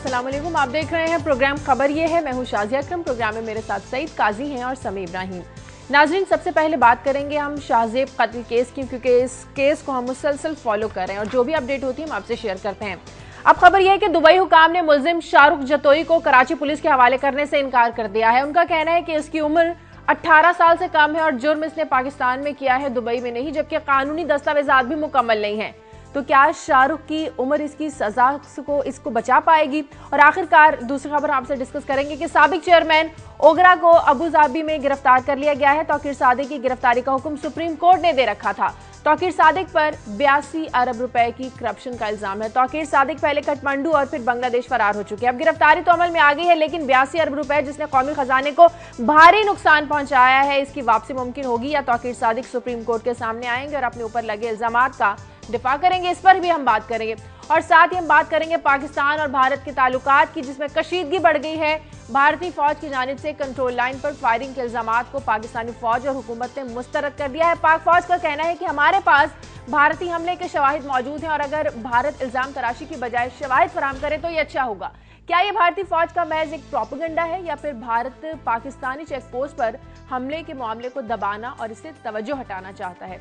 अस्सलाम वालेकुम। आप देख रहे हैं प्रोग्राम खबर ये है। मैं हूं शाजिया अकरम। प्रोग्राम में मेरे साथ सईद काजी हैं और समी इब्राहिम। नाजरीन, सबसे पहले बात करेंगे हम शाहजेब कत्ल केस की, क्योंकि इस केस को हम मुसलसल फॉलो कर रहे हैं और जो भी अपडेट होती है हम आपसे शेयर करते हैं। अब खबर यह है कि दुबई हुकाम ने मुलजिम शाहरुख जतोई को कराची पुलिस के हवाले करने से इनकार कर दिया है। उनका कहना है कि इसकी उम्र 18 साल से कम है और जुर्म इसने पाकिस्तान में किया है, दुबई में नहीं, जबकि कानूनी दस्तावेजात भी मुकम्मल नहीं है। तो क्या शाहरुख की उम्र इसकी सजा को इसको बचा पाएगी? और आखिरकार दूसरी खबर आपसे डिस्कस करेंगे कि साबिक चेयरमैन ओगरा को अबू धाबी में गिरफ्तार कर लिया गया है। तौकीर सादिक की गिरफ्तारी का हुक्म सुप्रीम कोर्ट ने दे रखा था। तौकीर सादिक पर 82 अरब रुपए की करप्शन का इल्जाम है। तौकीर सादिक पहले काठमांडू और फिर बांग्लादेश फरार हो चुके हैं। अब गिरफ्तारी तो अमल में आ गई है, लेकिन 82 अरब रुपए जिसने कौमी खजाने को भारी नुकसान पहुंचाया है, इसकी वापसी मुमकिन होगी या तौकीर सादिक सुप्रीम कोर्ट के सामने आएंगे और अपने ऊपर लगे इल्जामात का दिफा करेंगे? इस पर भी हम बात करेंगे। और साथ ही हम बात करेंगे पाकिस्तान और भारत के ताल्लुकात की, जिसमें कशीदगी बढ़ गई है। भारतीय फौज की जानिब से कंट्रोल लाइन पर फायरिंग के इल्जामात को पाकिस्तानी फौज और हुकूमत ने मुस्तरद कर दिया है। पाक फौज का कहना है कि हमारे पास भारतीय हमले के शवाहिद मौजूद हैं और अगर भारत इल्जाम तराशी की बजाय शवाहिद फराहम करे तो ये अच्छा होगा। क्या ये भारतीय फौज का महज एक प्रोपेगेंडा है या फिर भारत पाकिस्तानी चेक पोस्ट पर हमले के मामले को दबाना और इससे तवज्जो हटाना चाहता है?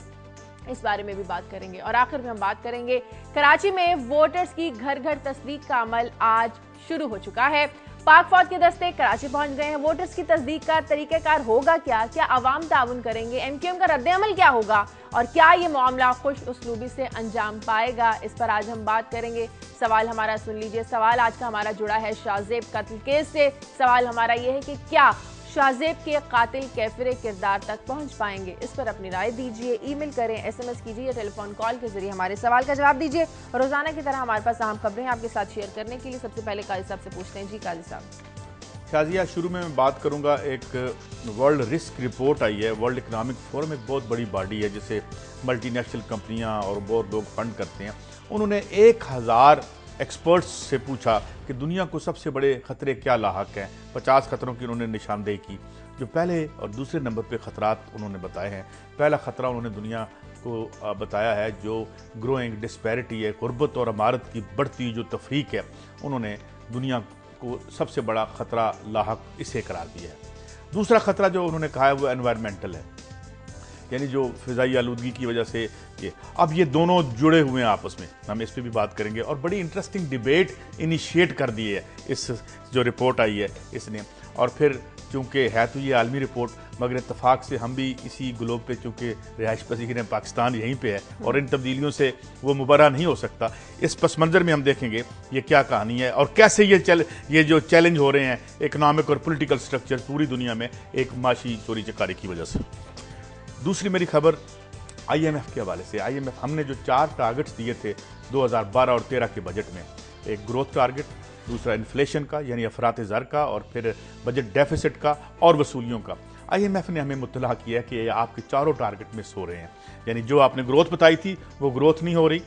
इस बारे में भी बात करेंगे। और आखिर में हम बात करेंगे कराची में वोटर्स की घर घर तस्दीक का अमल आज शुरू हो चुका है। पाक फौज के दस्ते कराची पहुंच गए हैं। वोटर्स की तस्दीक का तरीकेकार होगा क्या? क्या अवाम ताउन करेंगे? एमक्यूएम का रद्द-ए-अमल क्या होगा? और क्या ये मामला खुश उसलूबी से अंजाम पाएगा? इस पर आज हम बात करेंगे। सवाल हमारा सुन लीजिए। सवाल आज का हमारा जुड़ा है शाहजेब कत्ल केस से। सवाल हमारा ये है कि क्या शाहजेब के कातिल कैफिरे किरदार तक पहुंच पाएंगे? इस पर अपनी राय दीजिए, ईमेल करें, एसएमएस कीजिए या टेलीफोन कॉल के जरिए हमारे सवाल का जवाब दीजिए। रोजाना की तरह हमारे पास अहम खबरें आपके साथ शेयर करने के लिए सबसे पहले काजी साहब से पूछते हैं। जी काजी साहब। शाजिया, शुरू में मैं बात करूंगा, एक वर्ल्ड रिस्क रिपोर्ट आई है। वर्ल्ड इकनॉमिक फोरम एक बहुत बड़ी बॉडी है जिसे मल्टीनेशनल कंपनियां और बहुत लोग फंड करते हैं। उन्होंने 1000 एक्सपर्ट्स से पूछा कि दुनिया को सबसे बड़े खतरे क्या लाहक हैं। 50 खतरों की उन्होंने निशानदेही की। जो पहले और दूसरे नंबर पे खतरात उन्होंने बताए हैं। पहला खतरा उन्होंने दुनिया को बताया है जो ग्रोइंग डिस्पैरिटी है, गुर्बत और अमारत की बढ़ती जो तफरीक है, उन्होंने दुनिया को सबसे बड़ा खतरा लाहक इसे करार दिया है। दूसरा खतरा जो उन्होंने कहा है वो एनवायरमेंटल है, यानी जो फिजाई आलूदगी की वजह से अब ये दोनों जुड़े हुए हैं आपस में। हम इस पर भी बात करेंगे और बड़ी इंटरेस्टिंग डिबेट इनिशिएट कर दी है इस जो रिपोर्ट आई है इसने। और फिर चूंकि है तो ये आलमी रिपोर्ट, मगर इत्तफाक से हम भी इसी ग्लोब पे चूंकि रिहाइश पसीर हैं, पाकिस्तान यहीं पे है और इन तब्दीलियों से वो मुबर्रा नहीं हो सकता। इस पस मंज़र में हम देखेंगे ये क्या कहानी है और कैसे ये जो चैलेंज हो रहे हैं इकनॉमिक और पोलिटिकल स्ट्रक्चर पूरी दुनिया में एक माशी चोरी चकारी की वजह से। दूसरी मेरी खबर IMF के हवाले से। IMF हमने जो 4 टारगेट्स दिए थे 2012 और 13 के बजट में, एक ग्रोथ टारगेट, दूसरा इन्फ्लेशन का यानी अफरात ज़र का, और फिर बजट डेफिसिट का और वसूलियों का। IMF ने हमें मुत्तला किया है कि आपके चारों टारगेट मिस हो रहे हैं। यानी जो आपने ग्रोथ बताई थी वो ग्रोथ नहीं हो रही,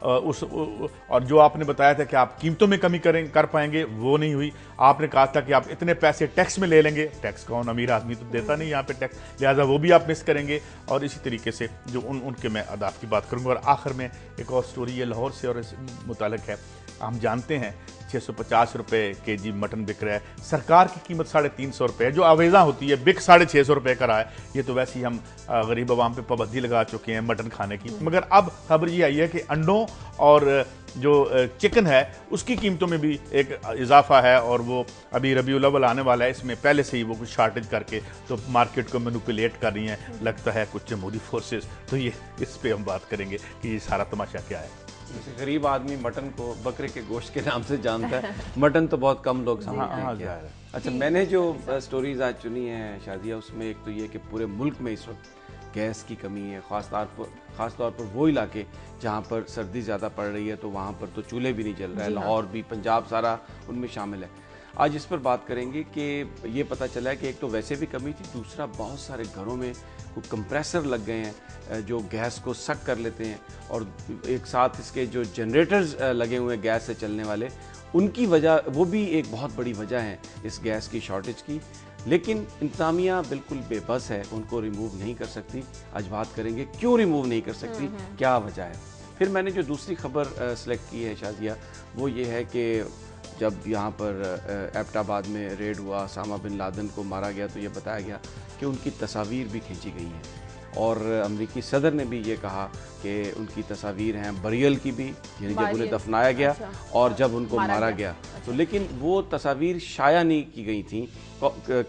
और जो आपने बताया था कि आप कीमतों में कमी कर पाएंगे वो नहीं हुई। आपने कहा था कि आप इतने पैसे टैक्स में ले लेंगे, टैक्स कौन, अमीर आदमी तो देता नहीं यहाँ पे टैक्स, लिहाजा वो भी आप मिस करेंगे। और इसी तरीके से जो उनके मैं अदाफ की बात करूँगा। और आखिर में एक और स्टोरी है लाहौर से और इस मुतालिक है। हम जानते हैं 650 रुपये केजी मटन बिक रहा है, सरकार की कीमत 350 रुपये है, जो आवेजा होती है बिक 650 रुपये का रहा है। ये तो वैसे ही हम गरीब आवाम पे पाबंदी लगा चुके हैं मटन खाने की। मगर अब खबर ये आई है कि अंडों और जो चिकन है उसकी कीमतों में भी एक इजाफा है और वो अभी रबीउल अव्वल आने वाला है, इसमें पहले से ही वो कुछ शार्टेज करके तो मार्केट को मैनिपुलेट कर रही हैं, लगता है कुछ जमहूरी फोर्सेस। तो ये इस पे हम बात करेंगे कि ये सारा तमाशा क्या है। गरीब आदमी मटन को बकरे के गोश्त के नाम से जानता है, मटन तो बहुत कम लोग समझते हैं क्या है। अच्छा, मैंने जो स्टोरीज आज चुनी है शादिया, उसमें एक तो ये कि पूरे मुल्क में इस वक्त गैस की कमी है, ख़ास तौर पर वो इलाके जहाँ पर सर्दी ज़्यादा पड़ रही है तो वहाँ पर तो चूल्हे भी नहीं जल रहा है। लाहौर भी, पंजाब सारा उनमें शामिल है। आज इस पर बात करेंगे कि ये पता चला है कि एक तो वैसे भी कमी थी, दूसरा बहुत सारे घरों में कुछ कंप्रेसर लग गए हैं जो गैस को सक कर लेते हैं, और एक साथ इसके जो जनरेटर्स लगे हुए हैं गैस से चलने वाले, उनकी वजह, वो भी एक बहुत बड़ी वजह है इस गैस की शॉर्टेज की। लेकिन इंतज़ामिया बिल्कुल बेबस है, उनको रिमूव नहीं कर सकती। आज बात करेंगे क्यों रिमूव नहीं कर सकती, क्या वजह है। फिर मैंने जो दूसरी खबर सेलेक्ट की है शाजिया, वो ये है कि जब यहाँ पर एबटाबाद में रेड हुआ, ओसामा बिन लादेन को मारा गया, तो ये बताया गया कि उनकी तस्वीर भी खींची गई हैं और अमेरिकी सदर ने भी ये कहा कि उनकी तस्वीर हैं बरियल की भी, यानी जब उन्हें दफनाया गया और जब उनको मारा गया। तो लेकिन वो तस्वीर शाया नहीं की गई थी,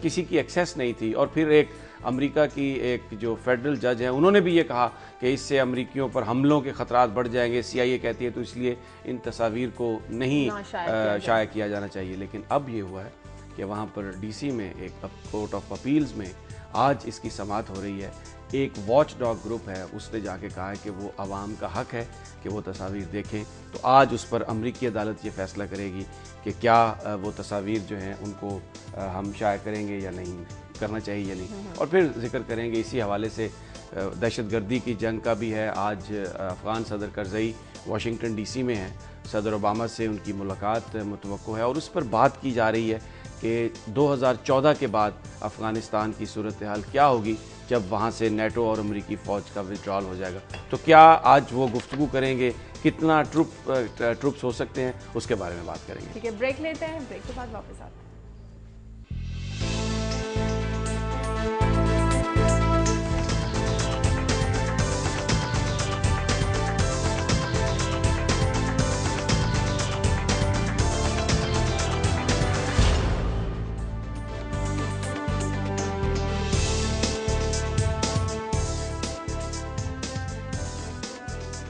किसी की एक्सेस नहीं थी। और फिर एक अमेरिका की एक जो फेडरल जज है उन्होंने भी ये कहा कि इससे अमेरिकियों पर हमलों के खतरात बढ़ जाएंगे, CIA कहती है, तो इसलिए इन तस्वीर को नहीं शाया किया जाना चाहिए। लेकिन अब ये हुआ है कि वहाँ पर DC में एक कोर्ट ऑफ अपील्स में आज इसकी समाअत हो रही है। एक वॉच डॉग ग्रुप है, उसने जाके कहा है कि वो आवाम का हक है कि वो तस्वीर देखें। तो आज उस पर अमेरिकी अदालत ये फैसला करेगी कि क्या वो तस्वीर जो हैं उनको हम शाया करेंगे या नहीं, करना चाहिए या नहीं। और फिर जिक्र करेंगे इसी हवाले से दहशतगर्दी की जंग का भी है। आज अफ़गान सदर करज़ई वाशिंगटन DC में हैं, सदर ओबामा से उनकी मुलाकात मुतवक्को है और उस पर बात की जा रही है कि 2014 के बाद अफ़गानिस्तान की सूरत हाल क्या होगी जब वहाँ से नेटो और अमेरिकी फ़ौज का विड्रॉल हो जाएगा। तो क्या आज वो गुफ्तगू करेंगे, कितना ट्रुप्स हो सकते हैं, उसके बारे में बात करेंगे। ठीक है, ब्रेक लेते हैं, ब्रेक के बाद वापस आते हैं।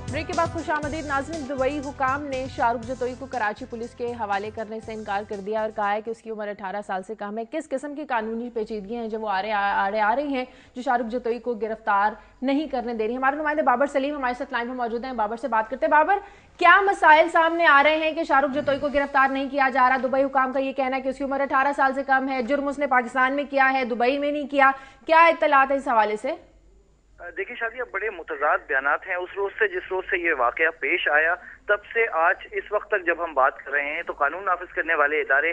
ब्रेक के बाद खुशामदीद नाज़रीन। दुबई हुकाम ने शाहरुख जतोई को कराची पुलिस के हवाले करने से इनकार कर दिया और कहा है कि उसकी उम्र 18 साल से कम है। किस किस्म की कानूनी पेचीदगियां हैं जो वो आड़े आ रही हैं जो शाहरुख जतोई को गिरफ्तार नहीं करने दे रही। हमारे नुमाइंदे बाबर सलीम हमारे साथ लाइन में मौजूद हैं, बाबर से बात करते हैं। बाबर, क्या मसाइल सामने आ रहे हैं कि शाहरुख जतोई को गिरफ्तार नहीं किया जा रहा? दुबई हुकाम का ये कहना है कि उसकी उम्र 18 साल से कम है, जुर्म उसने पाकिस्तान में किया है, दुबई में नहीं किया। क्या इत्तलात है इस हवाले से? देखिए शादिया, बड़े मुतजाद बयानात हैं। उस रोज से जिस रोज से ये वाकया पेश आया तब से आज इस वक्त तक जब हम बात कर रहे हैं तो कानून नाफिज करने वाले इदारे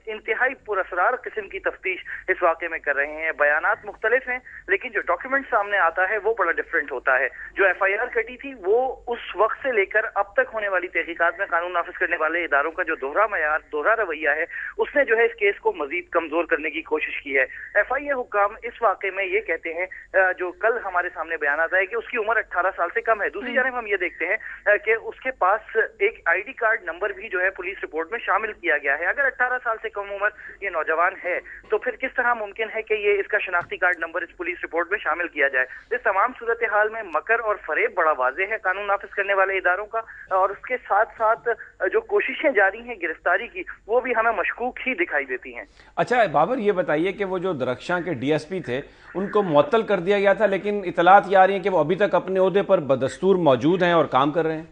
इंतहाई पुरअसरार किस्म की तफ्तीश इस वाकये में कर रहे हैं। बयानात मुख्तलिफ हैं लेकिन जो डॉक्यूमेंट सामने आता है वो बड़ा डिफरेंट होता है। जो FIR कटी थी वो उस वक्त से लेकर अब तक होने वाली तहकीकात में कानून नाफिज करने वाले इदारों का जो दोहरा मयार, दोहरा रवैया है, उसने जो है इस केस को मजीद कमजोर करने की कोशिश की है। FIA हुकाम इस वाकये में ये कहते हैं, जो कल हमारे सामने बयान आता है कि उसकी उम्र 18 साल से कम है। दूसरी जानब हम ये देखते हैं कि उसके पास एक ID कार्ड नंबर भी जो है पुलिस रिपोर्ट में शामिल किया गया है। अगर 18 साल से कम उम्र ये नौजवान है तो फिर किस तरह मुमकिन है कि ये इसका शनाख्ती कार्ड नंबर इस पुलिस रिपोर्ट में शामिल किया जाए? इस तमाम सूरत हाल में मकर और फरेब बड़ा वाज़ेह है कानून नाफिज करने वाले इदारों का, और उसके साथ साथ जो कोशिशें जारी हैं गिरफ्तारी की वो भी हमें मशकूक ही दिखाई देती हैं। अच्छा बाबर, ये बताइए कि वो जो दरख्शां के DSP थे उनको मुअत्तल कर दिया गया था, लेकिन इतलात ये आ रही है कि वो अभी तक अपने ओहदे पर बदस्तूर मौजूद हैं और काम कर रहे हैं।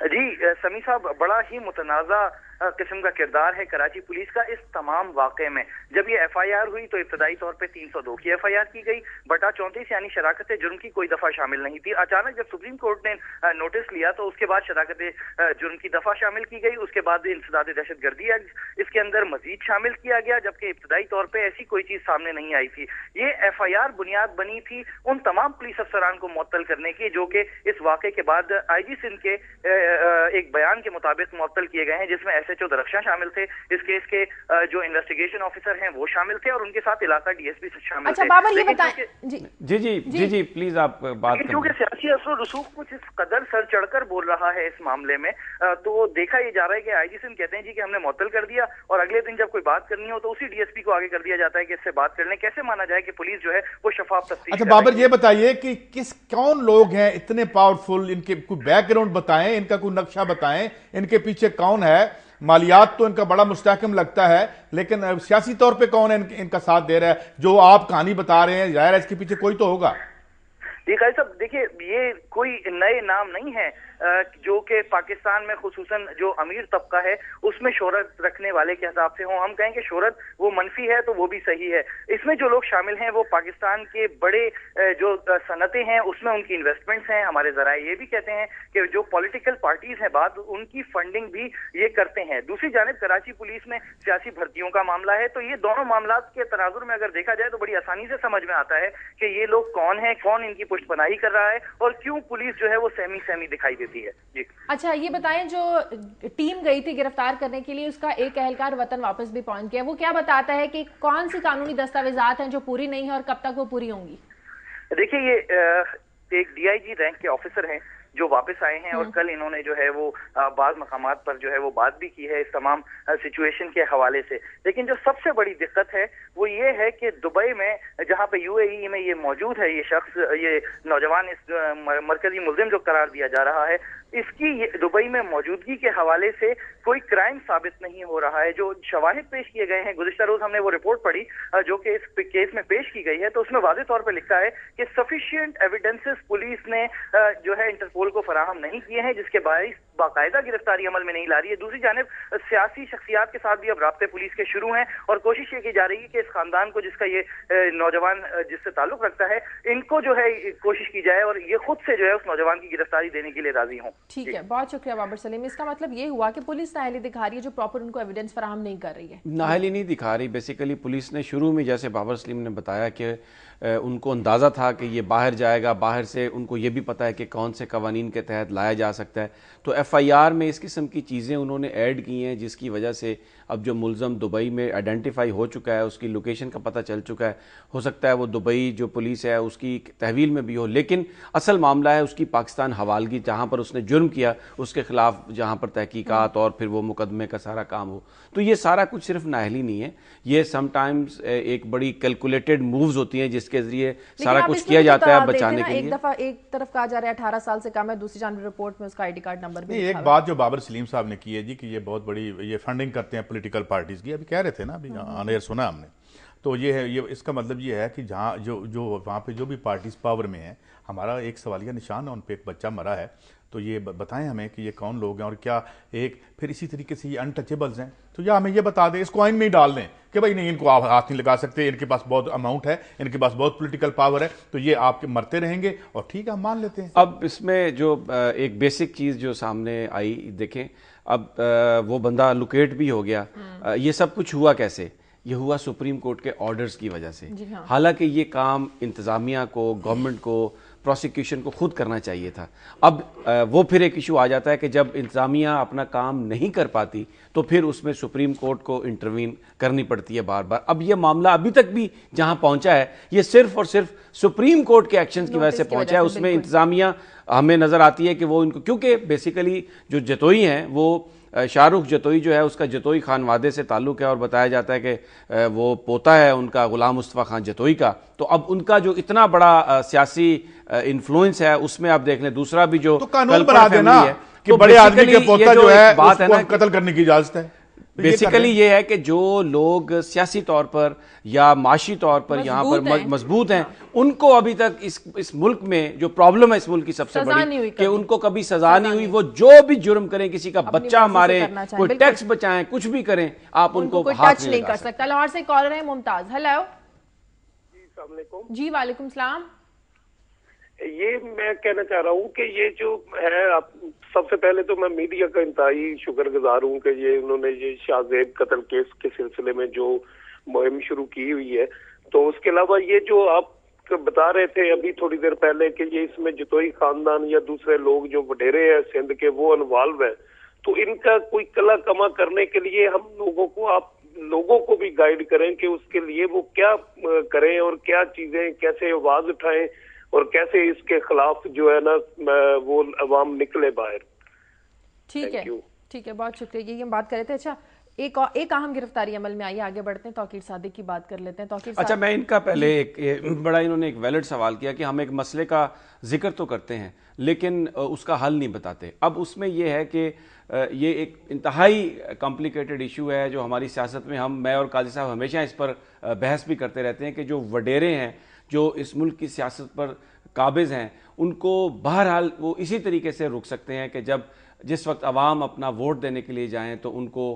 जी समी साहब, बड़ा ही मुतनाज़ा किस्म का किरदार है कराची पुलिस का इस तमाम वाक़े में। जब ये FIR हुई तो इब्तदाई तौर पे 302 की FIR की गई, बटा 34 यानी शराकत जुर्म की कोई दफा शामिल नहीं थी। अचानक जब सुप्रीम कोर्ट ने नोटिस लिया तो उसके बाद शराकत जुर्म की दफा शामिल की गई। उसके बाद इंसदाद दहशतगर्दी इसके अंदर मजीद शामिल किया गया, जबकि इब्तदाई तौर पर ऐसी कोई चीज सामने नहीं आई थी। ये FIR बुनियाद बनी थी उन तमाम पुलिस अफसरान को मुअत्तल करने की जो कि इस वाक़े के बाद IG सिंध के एक बयान के मुताबिक मुअत्तल किए गए हैं, जिसमें SHO दरख्शां शामिल थे, इस केस के जो इन्वेस्टिगेशन ऑफिसर हैं वो शामिल थे और उनके साथ इलाका DSP शामिल थे। अच्छा बाबर, ये बताएं जी प्लीज आप बात करें। क्योंकि सियासी असर रसूख कुछ इस कदर सर चढ़कर बोल रहा है इस मामले में, तो देखा ये जा रहा है कि IG सिंध कहते हैं जी कि हमने मुअत्तल कर दिया, और अगले दिन जब कोई बात करनी हो तो उसी DSP को आगे कर दिया जाता है कि इससे बात कर लें। कैसे माना जाए कि पुलिस जो है वो शफाफ तफ्तीश? अच्छा बाबर, ये बताइए कि कौन लोग हैं इतने पावरफुल, इनके कोई बैकग्राउंड बताएं, इनका कोई नक्शा बताएं, इनके पीछे कौन है? मालियात तो इनका बड़ा मुस्तहकम लगता है, लेकिन सियासी तौर पे कौन है इनका साथ दे रहा है? जो आप कहानी बता रहे हैं, जाहिर है इसके पीछे कोई तो होगा। साहब देखिए, ये कोई नए नाम नहीं है जो कि पाकिस्तान में खुसूसन जो अमीर तबका है उसमें शोहरत रखने वाले के हिसाब से हो। हम कहें कि शोहरत वो मनफी है तो वो भी सही है। इसमें जो लोग शामिल हैं वो पाकिस्तान के बड़े जो सनतें हैं उसमें उनकी इन्वेस्टमेंट्स हैं। हमारे जराए ये भी कहते हैं कि जो पॉलिटिकल पार्टीज हैं बाद उनकी फंडिंग भी ये करते हैं। दूसरी जानिब कराची पुलिस में सियासी भर्तियों का मामला है, तो ये दोनों मामला के तनाजुर में अगर देखा जाए तो बड़ी आसानी से समझ में आता है कि ये लोग कौन है, कौन इनकी पुष्टपनाही कर रहा है और क्यों पुलिस जो है वो सहमी सहमी दिखाई देती है। देती है। जी अच्छा, ये बताएं, जो टीम गई थी गिरफ्तार करने के लिए, उसका एक एहलकार वतन वापस भी पहुंच गया, वो क्या बताता है कि कौन सी कानूनी दस्तावेजात हैं जो पूरी नहीं है और कब तक वो पूरी होंगी? देखिए, ये एक डीआईजी रैंक के ऑफिसर हैं जो वापस आए हैं और कल इन्होंने जो है वो बाज़ मकामात पर जो है वो बात भी की है इस तमाम सिचुएशन के हवाले से। लेकिन जो सबसे बड़ी दिक्कत है वो ये है कि दुबई में, जहां पे यूएई में ये मौजूद है, ये शख्स, ये नौजवान, इस मरकजी मुल्जिम जो करार दिया जा रहा है, इसकी दुबई में मौजूदगी के हवाले से कोई क्राइम साबित नहीं हो रहा है। जो शवाहिद पेश किए गए हैं, गुज़िश्ता रोज हमने वो रिपोर्ट पढ़ी जो कि इस केस में पेश की गई है, तो उसमें वाज़ेह तौर पर लिखा है कि सफिशिएंट एविडेंसेस पुलिस ने जो है इंटरपोल को फराहम नहीं किए हैं, जिसके बायस बाकायदा गिरफ्तारी अमल में नहीं ला रही है। दूसरी जानिब सियासी शख्सियात के साथ भी अब राब्ते पुलिस के शुरू हैं और कोशिश ये की जा रही है कि इस खानदान को, जिसका ये नौजवान जिससे ताल्लुक रखता है, इनको जो है कोशिश की जाए और ये खुद से जो है उस नौजवान की गिरफ्तारी देने के लिए राजी हों। ठीक है, बहुत शुक्रिया बाबर सलीम। इसका मतलब ये हुआ कि पुलिस नाअहली दिखा रही है, जो प्रॉपर उनको एविडेंस फराहम नहीं कर रही है। नाअहली नहीं दिखा रही, बेसिकली पुलिस ने शुरू में, जैसे बाबर सलीम ने बताया कि उनको अंदाज़ा था कि ये बाहर जाएगा, बाहर से उनको ये भी पता है कि कौन से कवानीन के तहत लाया जा सकता है, तो एफआईआर में इस किस्म की चीज़ें उन्होंने ऐड की हैं, जिसकी वजह से अब जो मुल्ज़म दुबई में आइडेंटिफाई हो चुका है, उसकी लोकेशन का पता चल चुका है। हो सकता है वो दुबई जो पुलिस है उसकी तहवील में भी हो, लेकिन असल मामला है उसकी पाकिस्तान हवालगी, जहाँ पर उसने जुर्म किया उसके खिलाफ जहाँ पर तहकीकात और फिर वो मुकदमे का सारा काम हो। तो ये सारा कुछ सिर्फ नाअहली नहीं है, ये समटाइम्स एक बड़ी कैलकुलेटेड मूव्स होती हैं जिसके जरिए सारा कुछ किया जाता है बचाने के लिए। एक दफा एक तरफ कहा जा रहा है 18 साल से कम है, दूसरी जानब रिपोर्ट में उसका आईडी कार्ड नंबर भी। एक बात जो बाबर सलीम साहब ने की है जी कि ये बहुत बड़ी ये फंडिंग करते हैं पॉलिटिकल पार्टीज की, अभी कह रहे थे ना, अभी ऑन एयर सुना हमने, तो ये है, ये इसका मतलब ये है कि जहाँ जो वहाँ पे जो भी पार्टीज पावर में है, हमारा एक सवालिया निशान है, उन पे एक बच्चा मरा है, तो ये बताएं हमें कि ये कौन लोग हैं और क्या एक फिर इसी तरीके से ये अनटचेबल्स हैं, तो या हमें ये बता दें, इस कॉइन में ही डाल दें कि भाई नहीं, इनको आप हाथ नहीं लगा सकते, इनके पास बहुत अमाउंट है, इनके पास बहुत पॉलिटिकल पावर है, तो ये आपके मरते रहेंगे और ठीक है, हम मान लेते हैं। अब इसमें जो एक बेसिक चीज़ जो सामने आई, देखें अब वो बंदा लोकेट भी हो गया, ये सब कुछ हुआ कैसे? ये हुआ सुप्रीम कोर्ट के ऑर्डर्स की वजह से। हाँ। हालांकि ये काम इंतज़ामिया को, गवर्नमेंट को, प्रोसिक्यूशन को खुद करना चाहिए था। अब वो फिर एक इशू आ जाता है कि जब इंतज़ामिया अपना काम नहीं कर पाती तो फिर उसमें सुप्रीम कोर्ट को इंटरवीन करनी पड़ती है बार बार। अब ये मामला अभी तक भी जहां पहुंचा है, ये सिर्फ और सिर्फ सुप्रीम कोर्ट के एक्शंस की वजह से पहुंचा है। उसमें इंतज़ामिया हमें नज़र आती है कि वो इनको, क्योंकि बेसिकली जो जतोई हैं वो शाहरुख जतोई जो है उसका जतोई खान वादे से ताल्लुक है और बताया जाता है कि वो पोता है उनका गुलाम मुस्तफ़ा खान जतोई का। तो अब उनका जो इतना बड़ा सियासी इन्फ्लुएंस है उसमें आप देख लें, दूसरा भी जो तो कानून बना देना कि तो बड़े आदमी के पोता जो है उसको कत्ल करने की इजाजत है। बेसिकली ये है कि जो लोग सियासी तौर पर या माशी तौर पर यहाँ पर मजबूत हैं, उनको अभी तक इस मुल्क में जो प्रॉब्लम है इस मुल्क की सबसे बड़ी कि उनको कभी सजा नहीं हुई। वो जो भी जुर्म करें, किसी का बच्चा मारे, कोई टैक्स बचाएं, कुछ भी करें, आप उनको टच नहीं कर सकता। लाहौर से कॉलर है मुमताज। हेलो जी, वालेकुम सलाम। ये मैं कहना चाह रहा हूँ कि ये जो है, आप सबसे पहले तो मैं मीडिया का इंतहाई शुक्रगुजार हूँ कि ये उन्होंने ये शाहजेब कत्ल केस के सिलसिले में जो मुहिम शुरू की हुई है। तो उसके अलावा ये जो आप बता रहे थे अभी थोड़ी देर पहले कि ये इसमें जतोई खानदान या दूसरे लोग जो वडेरे हैं सिंध के वो इन्वॉल्व है, तो इनका कोई कला कमा करने के लिए हम लोगों को, आप लोगों को भी गाइड करें कि उसके लिए वो क्या करें और क्या चीजें कैसे आवाज उठाएं और कैसे इसके खिलाफ जो है ना वो अवाम निकले बाहर। ठीक है, ठीक है, बहुत शुक्रिया। ये हम बात कर रहे थे। अच्छा, एक अहम गिरफ्तारी अमल में आई है, आगे बढ़ते हैं, तौकीर सादिक की बात कर लेते हैं। तौकीर अच्छा, मैं इनका पहले एक बड़ा इन्होंने एक वैलिड सवाल किया कि हम एक मसले का जिक्र तो करते हैं लेकिन उसका हल नहीं बताते। अब उसमें यह है कि ये एक इंतहाई कॉम्प्लिकेटेड इशू है जो हमारी सियासत में मैं और काजी साहब हमेशा इस पर बहस भी करते रहते हैं कि जो वडेरे हैं, जो इस मुल्क की सियासत पर काबिज हैं, उनको बहरहाल वो इसी तरीके से रुक सकते हैं कि जिस वक्त अवाम अपना वोट देने के लिए जाएं तो उनको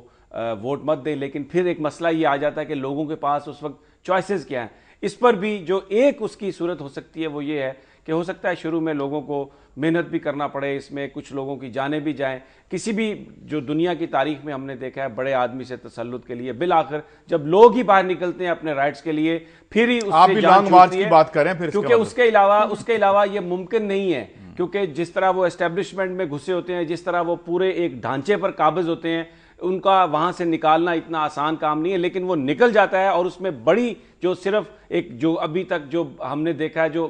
वोट मत दें। लेकिन फिर एक मसला ये आ जाता है कि लोगों के पास उस वक्त चॉइसेस क्या हैं। इस पर भी जो एक उसकी सूरत हो सकती है वो ये है कि हो सकता है शुरू में लोगों को मेहनत भी करना पड़े, इसमें कुछ लोगों की जानें भी जाएं। किसी भी जो दुनिया की तारीख में हमने देखा है बड़े आदमी से तसल्लुत के लिए बिल आखिर जब लोग ही बाहर निकलते हैं अपने राइट्स के लिए, फिर ही उससे जान छूटती है। बात करें फिर, क्योंकि उसके अलावा ये मुमकिन नहीं है क्योंकि जिस तरह वो एस्टेब्लिशमेंट में घुसे होते हैं, जिस तरह वो पूरे एक ढांचे पर काबिज होते हैं, उनका वहां से निकालना इतना आसान काम नहीं है, लेकिन वो निकल जाता है। और उसमें बड़ी जो सिर्फ एक जो अभी तक जो हमने देखा है जो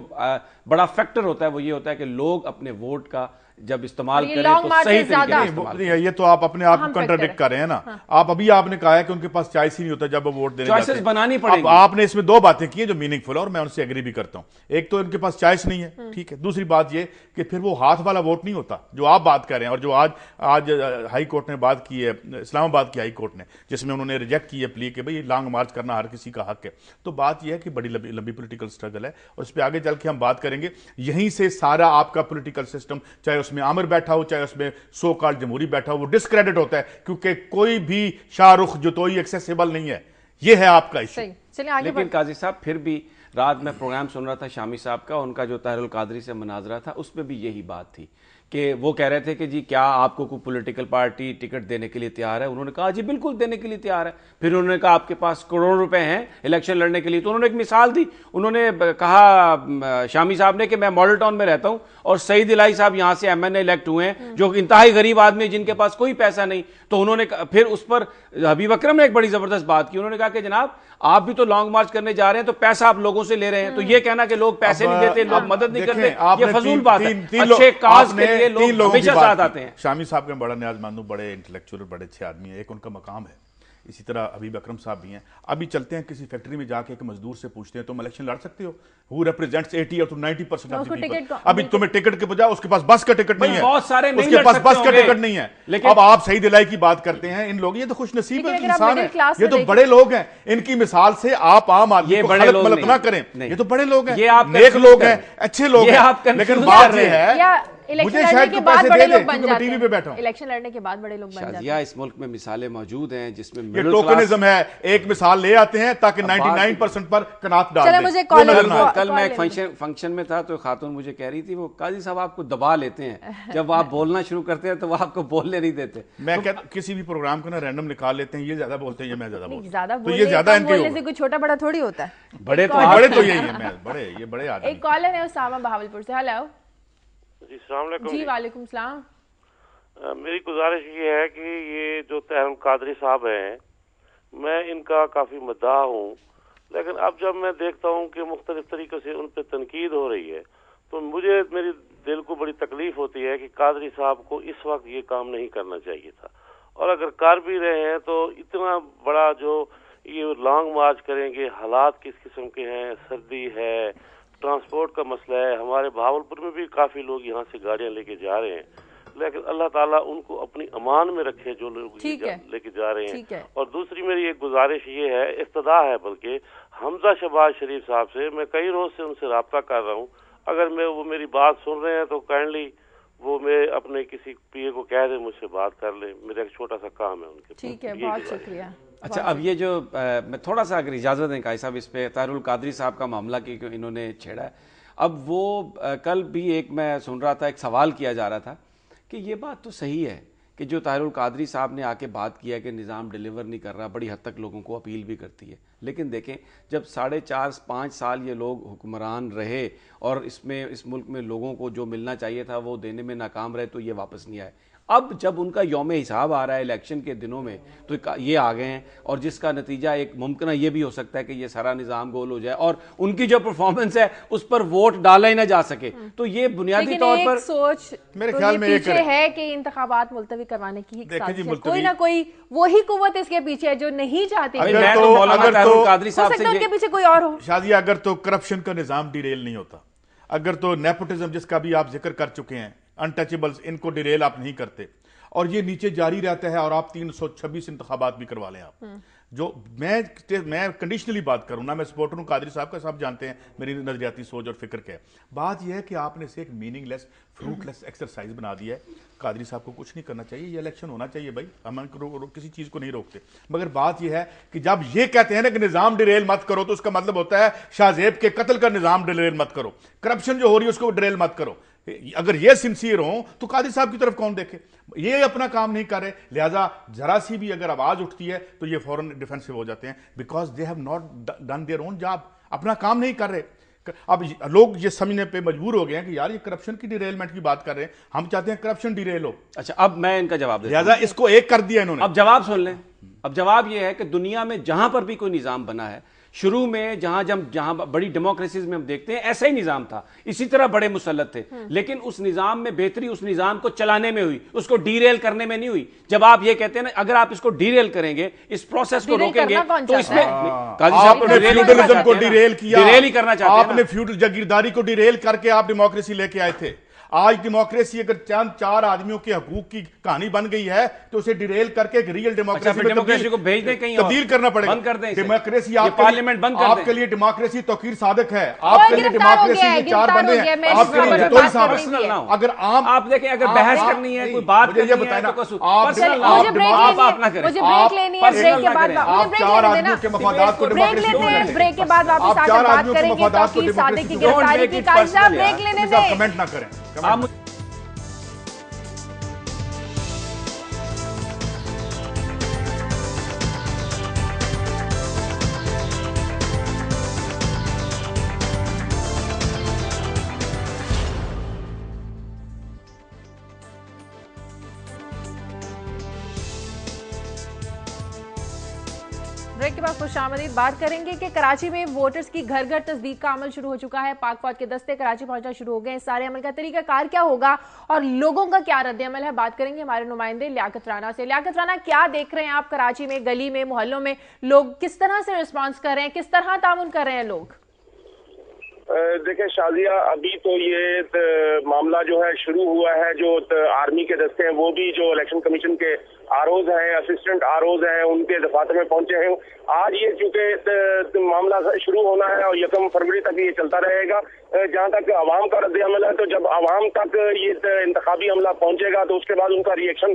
बड़ा फैक्टर होता है वो ये होता है कि लोग अपने वोट का जब इस्तेमाल करें तो सही तरीके से इस्तेमाल करें। ये तो आप अपने आप को कंट्राडिक्ट कर रहे हैं ना। आप अभी आपने कहा है कि उनके पास चॉइस ही नहीं होता जब वो वोट देने जाते हैं। बनानी पड़ेगी। आपने इसमें दो बातें की हैं जो मीनिंगफुल है और मैं उनसे एग्री भी करता हूं। एक तो इनके पास चॉइस नहीं है, ठीक है। दूसरी बात ये कि फिर वो हाथ वाला वोट नहीं होता जो आप बात कर रहे हैं और जो आज हाई कोर्ट ने बात की है, इस्लामाबाद की हाई कोर्ट ने, जिसमें उन्होंने रिजेक्ट की है प्ली कि भाई लॉन्ग मार्च करना हर किसी का हक है। तो बात यह है कि बड़ी लंबी पॉलिटिकल स्ट्रगल है और इस पर आगे चल के हम बात करेंगे। यहीं से सारा आपका पॉलिटिकल सिस्टम, चाहे उसमें आमिर बैठा हो चाहे उसमें सो कॉल्ड जमहूरी बैठा हो, वो डिस्क्रेडिट होता है क्योंकि कोई भी शाहरुख जोतोई एक्सेसिबल नहीं है। ये है आपका इशू। लेकिन काजी साहब फिर भी रात में प्रोग्राम सुन रहा था शामी साहब का, उनका जो ताहिरुल कादरी से मुनाजरा था उसमें भी यही बात थी कि वो कह रहे थे कि जी क्या आपको कोई पॉलिटिकल पार्टी टिकट देने के लिए तैयार है। उन्होंने कहा जी बिल्कुल देने के लिए तैयार है। फिर उन्होंने कहा आपके पास करोड़ों रुपए हैं इलेक्शन लड़ने के लिए। तो उन्होंने एक मिसाल दी, उन्होंने कहा शामी साहब ने कि मैं मॉडल टाउन में रहता हूं और सईद इलाही साहब यहां से MNA इलेक्ट हुए हैं जो इंतहाई गरीब आदमी जिनके पास कोई पैसा नहीं। तो उन्होंने फिर उस पर हबीब अकरम ने एक बड़ी जबरदस्त बात की। उन्होंने कहा कि जनाब आप भी तो लॉन्ग मार्च करने जा रहे हैं तो पैसा आप लोगों से ले रहे हैं, तो ये कहना कि लोग पैसे नहीं देते, लोग मदद नहीं करते, ये फजूल बात है। अच्छे काज के लिए लोग हमेशा साथ आते हैं। शामी साहब के बड़ा न्याज मानू, बड़े इंटेलेक्चुअल, बड़े अच्छे आदमी है, एक उनका मकाम है। इसी तरह हबीब अकरम साहब भी हैं। अभी चलते हैं किसी फैक्ट्री में जाके एक मजदूर से पूछते हैं तुम इलेक्शन लड़ सकते हो? हु रिप्रेजेंट्स 80 और 90% ऑफ द पीपल। अभी तुम्हें टिकट के बजाय उसके पास बस का टिकट नहीं है, बहुत सारे नहीं उसके पास बस का टिकट नहीं है। अब आप सईद इलाही की बात करते हैं, इन लोग ये तो खुशनसीब इंसान है, ये तो बड़े लोग हैं। इनकी मिसाल से आप आम आदमी को गलत ना करें। ये तो बड़े लोग हैं, नेक लोग हैं, अच्छे लोग हैं। लेकिन बात ये है इलेक्शन लड़ने के बाद बड़े लोग बन जाते हैं। इलेक्शन लड़ने के बाद बड़े लोग बन जाते हैं। इस मुल्क में मिसालें मौजूद हैं जिसमें ये टोकनिज्म है, एक मिसाल ले आते हैं ताकि 99% पर कनात डाल दें। मुझे कल मैं एक फंक्शन में था तो खातून मुझे कह रही थी वो काजी साहब आपको दबा लेते हैं, जब आप बोलना शुरू करते हैं तो वो आपको बोलने नहीं देते। मैं कहता किसी भी प्रोग्राम को ना रैंडम निकाल लेते हैं, ये ज्यादा बोलते हैं, ये मैं ज्यादा बोलता हूं। तो ये ज्यादा बोलने से कोई छोटा बड़ा थोड़ी होता है। बड़े तो यही है, मैं बड़े आदमी। एक कॉलर है उसामा बहावलपुर से। हेलो जी, अस्सलाम वालेकुम। जी वालेकुम सलाम। मेरी गुजारिश ये है कि ये जो ताहिरुल कादरी साहब हैं, मैं इनका काफ़ी मद्दाह हूँ, लेकिन अब जब मैं देखता हूँ कि मुख्तलिफ तरीक़े से उन पर तनकीद हो रही है तो मुझे मेरी दिल को बड़ी तकलीफ होती है कि कादरी साहब को इस वक्त ये काम नहीं करना चाहिए था। और अगर कर भी रहे हैं तो इतना बड़ा जो ये लॉन्ग मार्च करेंगे, हालात किस किस्म के हैं, सर्दी है, ट्रांसपोर्ट का मसला है। हमारे भावलपुर में भी काफ़ी लोग यहाँ से गाड़ियाँ लेके जा रहे हैं, लेकिन अल्लाह ताला उनको अपनी अमान में रखे जो लोग लेके जा रहे हैं। और दूसरी मेरी एक गुजारिश ये है, इफ्तिदा है बल्कि, हमजा शहबाज शरीफ साहब से मैं कई रोज से उनसे रब्ता कर रहा हूँ। अगर वो मेरी बात सुन रहे हैं तो काइंडली वो मैं अपने किसी पीए को कह दे मुझसे बात कर ले, मेरा एक छोटा सा काम है उनके। ठीक है, बहुत शुक्रिया। अच्छा, अब ये जो मैं थोड़ा सा अगर इजाज़त दें काई साहब, इस पे ताहिरुल कादरी साहब का मामला कि इन्होंने छेड़ा है। अब वो कल भी एक मैं सुन रहा था, एक सवाल किया जा रहा था कि ये बात तो सही है कि जो ताहिरुल कादरी साहब ने आके बात किया कि निज़ाम डिलीवर नहीं कर रहा, बड़ी हद तक लोगों को अपील भी करती है, लेकिन देखें जब 4.5-5 साल ये लोग हुक्मरान रहे और इसमें इस मुल्क में लोगों को जो मिलना चाहिए था वो देने में नाकाम रहे तो ये वापस नहीं आए। अब जब उनका यौम हिसाब आ रहा है इलेक्शन के दिनों में तो ये आ गए हैं, और जिसका नतीजा एक मुमकिन ये भी हो सकता है कि ये सारा निज़ाम गोल हो जाए और उनकी जो परफॉर्मेंस है उस पर वोट डाला ही ना जा सके। तो ये बुनियादी तौर पर सोच मेरे ख्याल में पीछे है कि इंतखाबात मुलतवी करवाने की कोई ना कोई वही कुव्वत इसके पीछे है जो नहीं चाहती। उनके पीछे कोई और हो। शादिया, अगर तो करप्शन का निज़ाम डिरेल नहीं होता, अगर तो नेपोटिज्म जिसका भी आप जिक्र कर चुके हैं, अनटचेबल्स, इनको डिरेल आप नहीं करते और ये नीचे जारी रहता है और आप 326 इंतखाबात भी करवा लें आप, जो मैं कंडीशनली बात करूं ना, मैं सपोर्टर हूं कादरी साहब का, सब जानते हैं मेरी नजरियाती सोच और फिक्र क्या है। बात यह है कि आपने इसे एक मीनिंगलेस फ्रूटलेस एक्सरसाइज बना दिया है। कादरी साहब को कुछ नहीं करना चाहिए, ये इलेक्शन होना चाहिए भाई, हम किसी चीज को नहीं रोकते, मगर बात यह है कि जब ये कहते हैं ना कि निजाम डिरेल मत करो तो उसका मतलब होता है शाहजेब के कत्ल का निजाम डिरेल मत करो, करप्शन जो हो रही है उसको डिरेल मत करो। अगर ये सिंसियर हो तो कादरी साहब की तरफ कौन देखे? ये अपना काम नहीं कर रहे, लिहाजा जरा सी भी अगर आवाज उठती है तो ये फौरन डिफेंसिव हो जाते हैं, because they have not done their own job, अपना काम नहीं कर रहे। अब लोग ये समझने पे मजबूर हो गए हैं कि यार ये करप्शन की डिरेलमेंट की बात कर रहे हैं, हम चाहते हैं करप्शन डिरेल हो। अच्छा, अब मैं इनका जवाब देता हूं। लिहाजा इसको एक कर दिया इन्होंने। अब जवाब सुन लें। अब जवाब यह है कि दुनिया में जहां पर भी कोई निजाम बना है, शुरू में जहां बड़ी डेमोक्रेसीज में हम देखते हैं ऐसा ही निजाम था, इसी तरह बड़े मुसल्लत थे, लेकिन उस निजाम में बेहतरी उस निजाम को चलाने में हुई, उसको डीरेल करने में नहीं हुई। जब आप ये कहते हैं ना, अगर आप इसको डीरेल करेंगे, इस प्रोसेस को रोकेंगे, तो इसमें आपने फ्यूडलिज्म को डिरेल किया, डिरेल ही करना चाहते हैं। आपने फ्यूडल जागीरदारी को डिरेल करके आप डेमोक्रेसी लेके आए थे। आज डेमोक्रेसी अगर चंद चार आदमियों के हकूक की कहानी बन गई है तो उसे डिरेल करके एक रियल डेमोक्रेसी में डेमोक्रेसी को भेज दें कहीं तब्दील करना पड़ेगा। बंद कर दें डेमोक्रेसी पार्लियामेंट बंद कर दें। आपके लिए डेमोक्रेसी तौकीर सादक है, आपके लिए डेमोक्रेसी में चार बंदे हैं, आपके लिए दो ही साहब। अगर आप देखें, अगर बहस करनी है, कोई बात करनी है, बताना तो आप अपना करें। मुझे ब्रेक लेनी है, ब्रेक के बाद आप चार आदमियों के मफादात को ब्रेक लेते हैं, ब्रेक के बाद वापस आकर बात करेंगे। तौकीर सादिक की गिरफ्तारी की कायदा ब्रेक लेने दें। कमेंट ना करें। ब्रेक के बाद खुशामदीद बात करेंगे कि कराची में वोटर्स की घर घर तस्दीक का अमल शुरू हो चुका है। पाक फौज के दस्ते कराची पहुंचना शुरू हो गए। इस सारे अमल का तरीकाकार क्या होगा और लोगों का क्या रद्द-ए-अमल है, बात करेंगे हमारे नुमाइंदे लियाकत राना से। लियाकत राना, क्या देख रहे हैं आप कराची में, गली में, मोहल्लों में लोग किस तरह से रिस्पॉन्स कर रहे हैं, किस तरह तामुन कर रहे हैं लोग? देखिए शाजिया, अभी तो ये मामला जो है शुरू हुआ है। जो आर्मी के दस्ते हैं वो भी जो इलेक्शन कमीशन के आरओज हैं, असिस्टेंट आरओज हैं, उनके दफातर में पहुंचे हैं। आज ये चूंकि मामला शुरू होना है और 1 फरवरी तक ये चलता रहेगा। जहां तक अवाम का रद्द अमल है, तो जब अवाम तक ये इंतखाबी हमला पहुंचेगा तो उसके बाद उनका रिएक्शन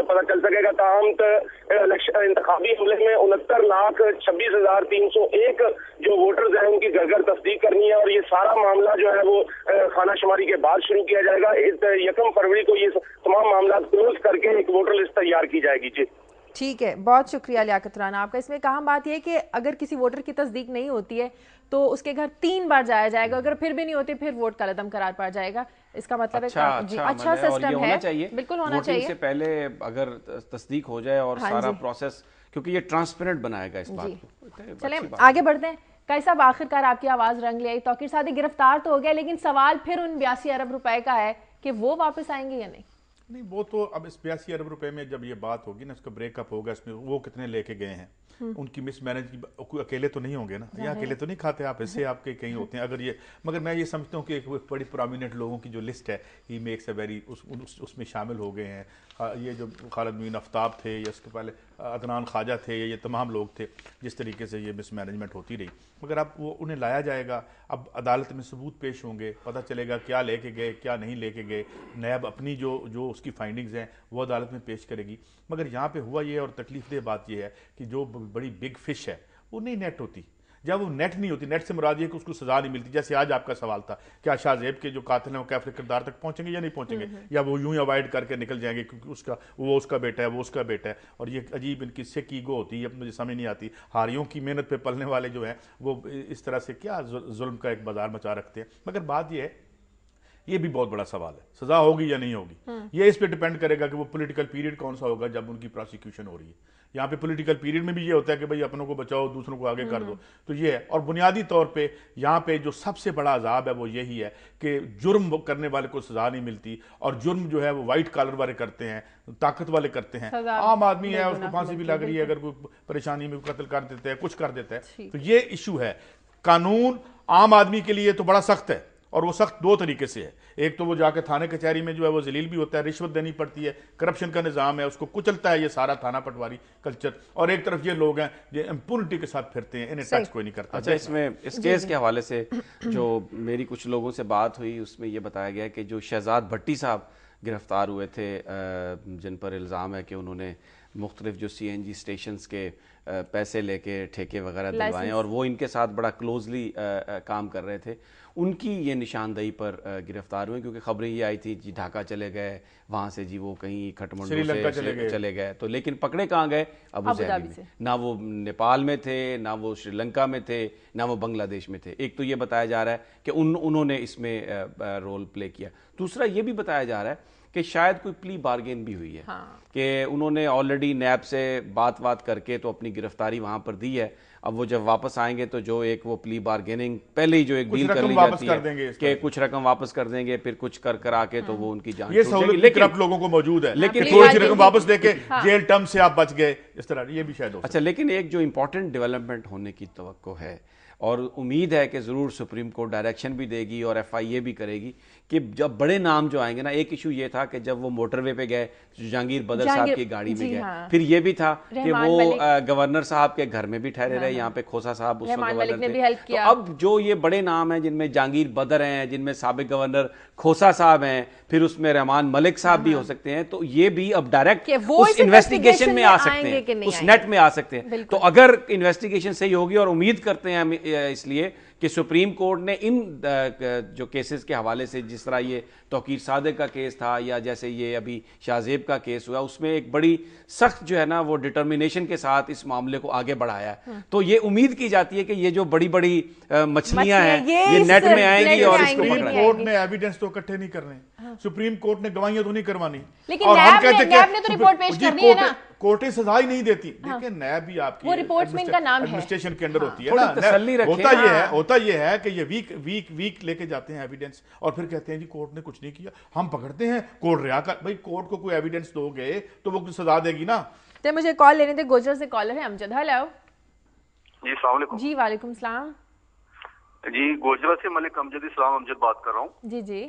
पता चल सकेगा। ताहम इंतखाबी हमले में 69,26,301 जो वोटर्स हैं उनकी घर घर तस्दीक करनी है और ये सारा मामला जो है वो खाना शुमारी के बाद शुरू किया जाएगा। 1 फरवरी को ये तमाम मामला क्लोज करके एक वोटर लिस्ट तैयार की जाएगी। जी ठीक है, बहुत शुक्रिया लियाकत राना आपका। इसमें कहा बात यह है कि अगर किसी वोटर की तस्दीक नहीं होती है तो उसके घर 3 बार जाया जाएगा, अगर फिर भी नहीं होती फिर वोट का लदम करार पड़ जाएगा। इसका मतलब अच्छा सिस्टम है, बिल्कुल होना चाहिए। से पहले अगर तस्दीक हो जाए और सारा प्रोसेस, क्योंकि ये ट्रांसपेरेंट बनाएगा इस बात को। चलें आगे बढ़ते हैं। कई साहब, आखिरकार आपकी आवाज रंग ले आई। तौकीर सादिक गिरफ्तार तो हो गया, लेकिन सवाल फिर उन 82 अरब रुपए का है कि वो वापस आएंगे या नहीं। नहीं, वो तो अब इस 82 अरब रुपए में जब ये बात होगी ना, उसका ब्रेकअप होगा, इसमें वो कितने लेके गए हैं, उनकी मिसमैनेज की अकेले तो नहीं होंगे ना, या अकेले तो नहीं खाते आप, ऐसे आपके कहीं होते हैं। अगर ये, मगर मैं ये समझता हूँ कि एक बड़ी प्रोमिनेंट लोगों की जो लिस्ट है ही मेक्स अ वेरी, उसमें शामिल हो गए हैं। ये जो खालिद मोइन आफ्ताब थे, या उसके पहले अदनान ख्वाजा थे, ये तमाम लोग थे जिस तरीके से ये मिसमैनेजमेंट होती रही। मगर अब वो उन्हें लाया जाएगा, अब अदालत में सबूत पेश होंगे, पता चलेगा क्या लेके गए क्या नहीं लेके गए। नैब अपनी जो उसकी फाइंडिंग्स हैं वो अदालत में पेश करेगी। मगर यहाँ पे हुआ ये, और तकलीफदेह बात ये है कि जो बड़ी बिग फिश है वो नहीं नेट होती। जब वो नेट नहीं होती, नेट से मुराद ये कि उसको सजा नहीं मिलती। जैसे आज आपका सवाल था, क्या शाहजेब के जो कातिल हैं वो कैफरे किरदार तक पहुंचेंगे या नहीं पहुंचेंगे, या वो यूं ही अवॉइड करके निकल जाएंगे क्योंकि वो उसका बेटा है, वो उसका बेटा है। और ये अजीब इनकी सिक ईगो होती है, मुझे समझ नहीं आती। हारियों की मेहनत पे पलने वाले जो हैं वो इस तरह से क्या जुल्म का एक बाजार मचा रखते हैं। मगर बात ये है, ये भी बहुत बड़ा सवाल है, सजा होगी या नहीं होगी। ये इस पे डिपेंड करेगा कि वो पॉलिटिकल पीरियड कौन सा होगा जब उनकी प्रोसिक्यूशन हो रही है। यहाँ पे पॉलिटिकल पीरियड में भी ये होता है कि भाई अपनों को बचाओ, दूसरों को आगे कर दो, तो ये है। और बुनियादी तौर पे यहाँ पे जो सबसे बड़ा अजाब है वो यही है कि जुर्म करने वाले को सजा नहीं मिलती, और जुर्म जो है वो वाइट कॉलर वाले करते हैं, ताकत वाले करते हैं। आम आदमी है, उसको फांसी भी लग रही है, अगर कोई परेशानी में कत्ल कर देता है, कुछ कर देता है, तो ये इशू है। कानून आम आदमी के लिए तो बड़ा सख्त है, और वो सख्त 2 तरीके से है। एक तो वो जाके थाने कचहरी में जो है वो जलील भी होता है, रिश्वत देनी पड़ती है, करप्शन का निज़ाम है, उसको कुचलता है ये सारा थाना पटवारी कल्चर। और एक तरफ ये लोग हैं जो इम्पूनिटी के साथ फिरते हैं, इन्हें टच कोई नहीं करता। अच्छा, इसमें इस केस के हवाले से जो मेरी कुछ लोगों से बात हुई, उसमें ये बताया गया कि जो शहजाद भट्टी साहब गिरफ्तार हुए थे, जिन पर इल्ज़ाम है कि उन्होंने मुख्तलिफ जो CNG स्टेशंस के पैसे लेके ठेके वगैरह दिलवाएं, और वो इनके साथ बड़ा क्लोजली काम कर रहे थे, उनकी ये निशानदेही पर गिरफ्तार हुए। क्योंकि खबरें ये आई थी जी ढाका चले गए, वहाँ से जी वो कहीं खटमंडू से चले गए, तो लेकिन पकड़े कहाँ गए? अबू धाबी में। ना वो नेपाल में थे, ना वो श्रीलंका में थे, ना वो बांग्लादेश में थे। एक तो ये बताया जा रहा है कि उन्होंने इसमें रोल प्ले किया। दूसरा ये भी बताया जा रहा है कि शायद कोई प्ली बार्गेन भी हुई है, कि उन्होंने ऑलरेडी नैब से बात करके तो अपनी गिरफ्तारी वहां पर दी है। अब वो जब वापस आएंगे तो जो एक वो प्ली बार्गेनिंग पहले ही जो एक डील कर ली जाती है कि कुछ रकम वापस कर देंगे, फिर कुछ कर आके तो वो उनकी जान, ये सहूलत लेकिन लोगों को मौजूद है, लेकिन थोड़ी सी रकम वापस देके जेल टर्म से आप बच गए, इस तरह ये भी शायद हो। अच्छा, लेकिन एक जो इंपॉर्टेंट डेवलपमेंट होने की तवक्को है और उम्मीद है कि ज़रूर सुप्रीम कोर्ट डायरेक्शन भी देगी और FIA भी करेगी कि जब बड़े नाम जो आएंगे ना, एक इशू ये था कि जब वो मोटरवे पे गए जहांगीर बदर साहब की गाड़ी में गए, फिर ये भी था कि वो गवर्नर साहब के घर में भी ठहरे रहे, यहाँ पे खोसा साहब उस वक्त गवर्नर थे। तो अब जो ये बड़े नाम हैं जिनमें जहांगीर बदर हैं, जिनमें साबिक गवर्नर खोसा साहब हैं, फिर उसमें रहमान मलिक साहब भी हो सकते हैं, तो ये भी अब डायरेक्ट उस इन्वेस्टिगेशन में आ सकते हैं, उस नेट में आ सकते हैं। तो अगर इन्वेस्टिगेशन सही होगी, और उम्मीद करते हैं इसलिए कि सुप्रीम कोर्ट ने इन जो केसेस के हवाले से, जिस तरह ये तौकीर सादिक का केस था या जैसे ये अभी शाहजेब का केस हुआ, उसमें एक बड़ी सख्त जो है ना वो डिटर्मिनेशन के साथ इस मामले को आगे बढ़ाया है। तो ये उम्मीद की जाती है कि ये जो बड़ी बड़ी मछलियां हैं ये नेट में आएंगी और इसको सुप्रीम कोर्ट ने एविडेंस तो इकट्ठे नहीं करने, सुप्रीम कोर्ट ने गवाहियां तो नहीं करवानी, लेकिन नैब ने तो रिपोर्ट पेश करनी है ना, कोर्टें सजा ही नहीं देती। देखिए नैब भी आपकी वो रिपोर्ट्स में इनका नाम है, एडमिनिस्ट्रेशन के अंडर होती है ना। होता ये है कि ये वीक लेके जाते हैं एविडेंस और फिर कहते हैं जी कोर्ट ने कुछ नहीं किया, हम पकड़ते हैं, कोर्ट रिहा कर। भाई कोर्ट को कोई एविडेंस दोगे तो वो सजा देगी ना। तो मुझे कॉल लेने थे, गोजर से कॉलर है अमजद। हेलो जी, अस्सलाम वालेकुम। जी वालेकुम सलाम जी, गोजरा से मलिक अमजद इस्लाम अमजद बात कर रहा हूँ। जी जी,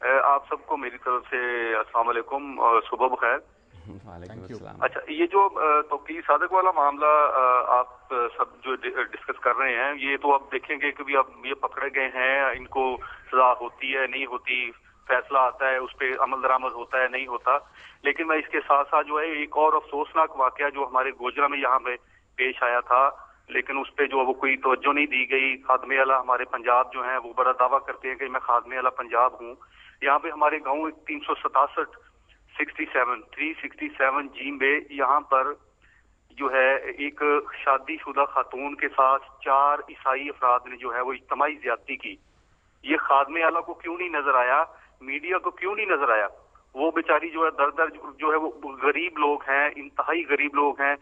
आप सबको मेरी तरफ से अस्सलाम वालेकुम और सुबह बखैर। अच्छा, ये जो तौकीर सादिक वाला मामला आप सब जो डिस्कस कर रहे हैं, ये तो आप देखेंगे कि अब ये पकड़े गए हैं, इनको सजा होती है नहीं होती, फैसला आता है, उस पर अमल दरामद होता है नहीं होता। लेकिन मैं इसके साथ साथ जो है एक और अफसोसनाक वाकया जो हमारे गोजरा में यहाँ पे पेश आया था, लेकिन उस पर जो वो कोई तवज्जो नहीं दी गई। खादमे आला हमारे पंजाब जो है वो बड़ा दावा करते हैं कि मैं खादमे आला पंजाब हूँ। यहाँ पे हमारे गाँव 367 जीम्बे, यहाँ पर जो है एक शादीशुदा खातून के साथ 4 ईसाई अफराद ने जो है वो इज्तिमाई ज्यादती की। ये खादमे आला को क्यों नहीं नजर आया, मीडिया को क्यों नहीं नजर आया? वो बेचारी जो है दर जो है वो गरीब लोग हैं, इंतहाई गरीब लोग हैं,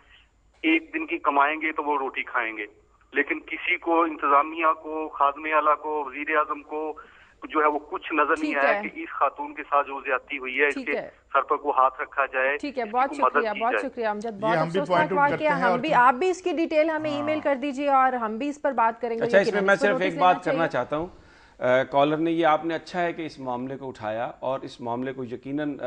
एक दिन की कमाएंगे तो वो रोटी खाएंगे, लेकिन किसी को, इंतजामिया को, खादमे आला को, वजीर आजम को जो है वो कुछ नजर नहीं आया कि इस खातून के साथ जो ज्यादती हुई है इसके सर पर को हाथ रखा जाए। ठीक है, बहुत शुक्रिया अमजद, बहुत अफसोसनाक वाकया। हम भी, आप भी इसकी डिटेल हमें ईमेल कर दीजिए और हम भी इस पर बात करेंगे। अच्छा, इसमें मैं सिर्फ एक बात करना चाहता हूँ, कॉलर ने, ये आपने अच्छा है कि इस मामले को उठाया और इस मामले को यकीनन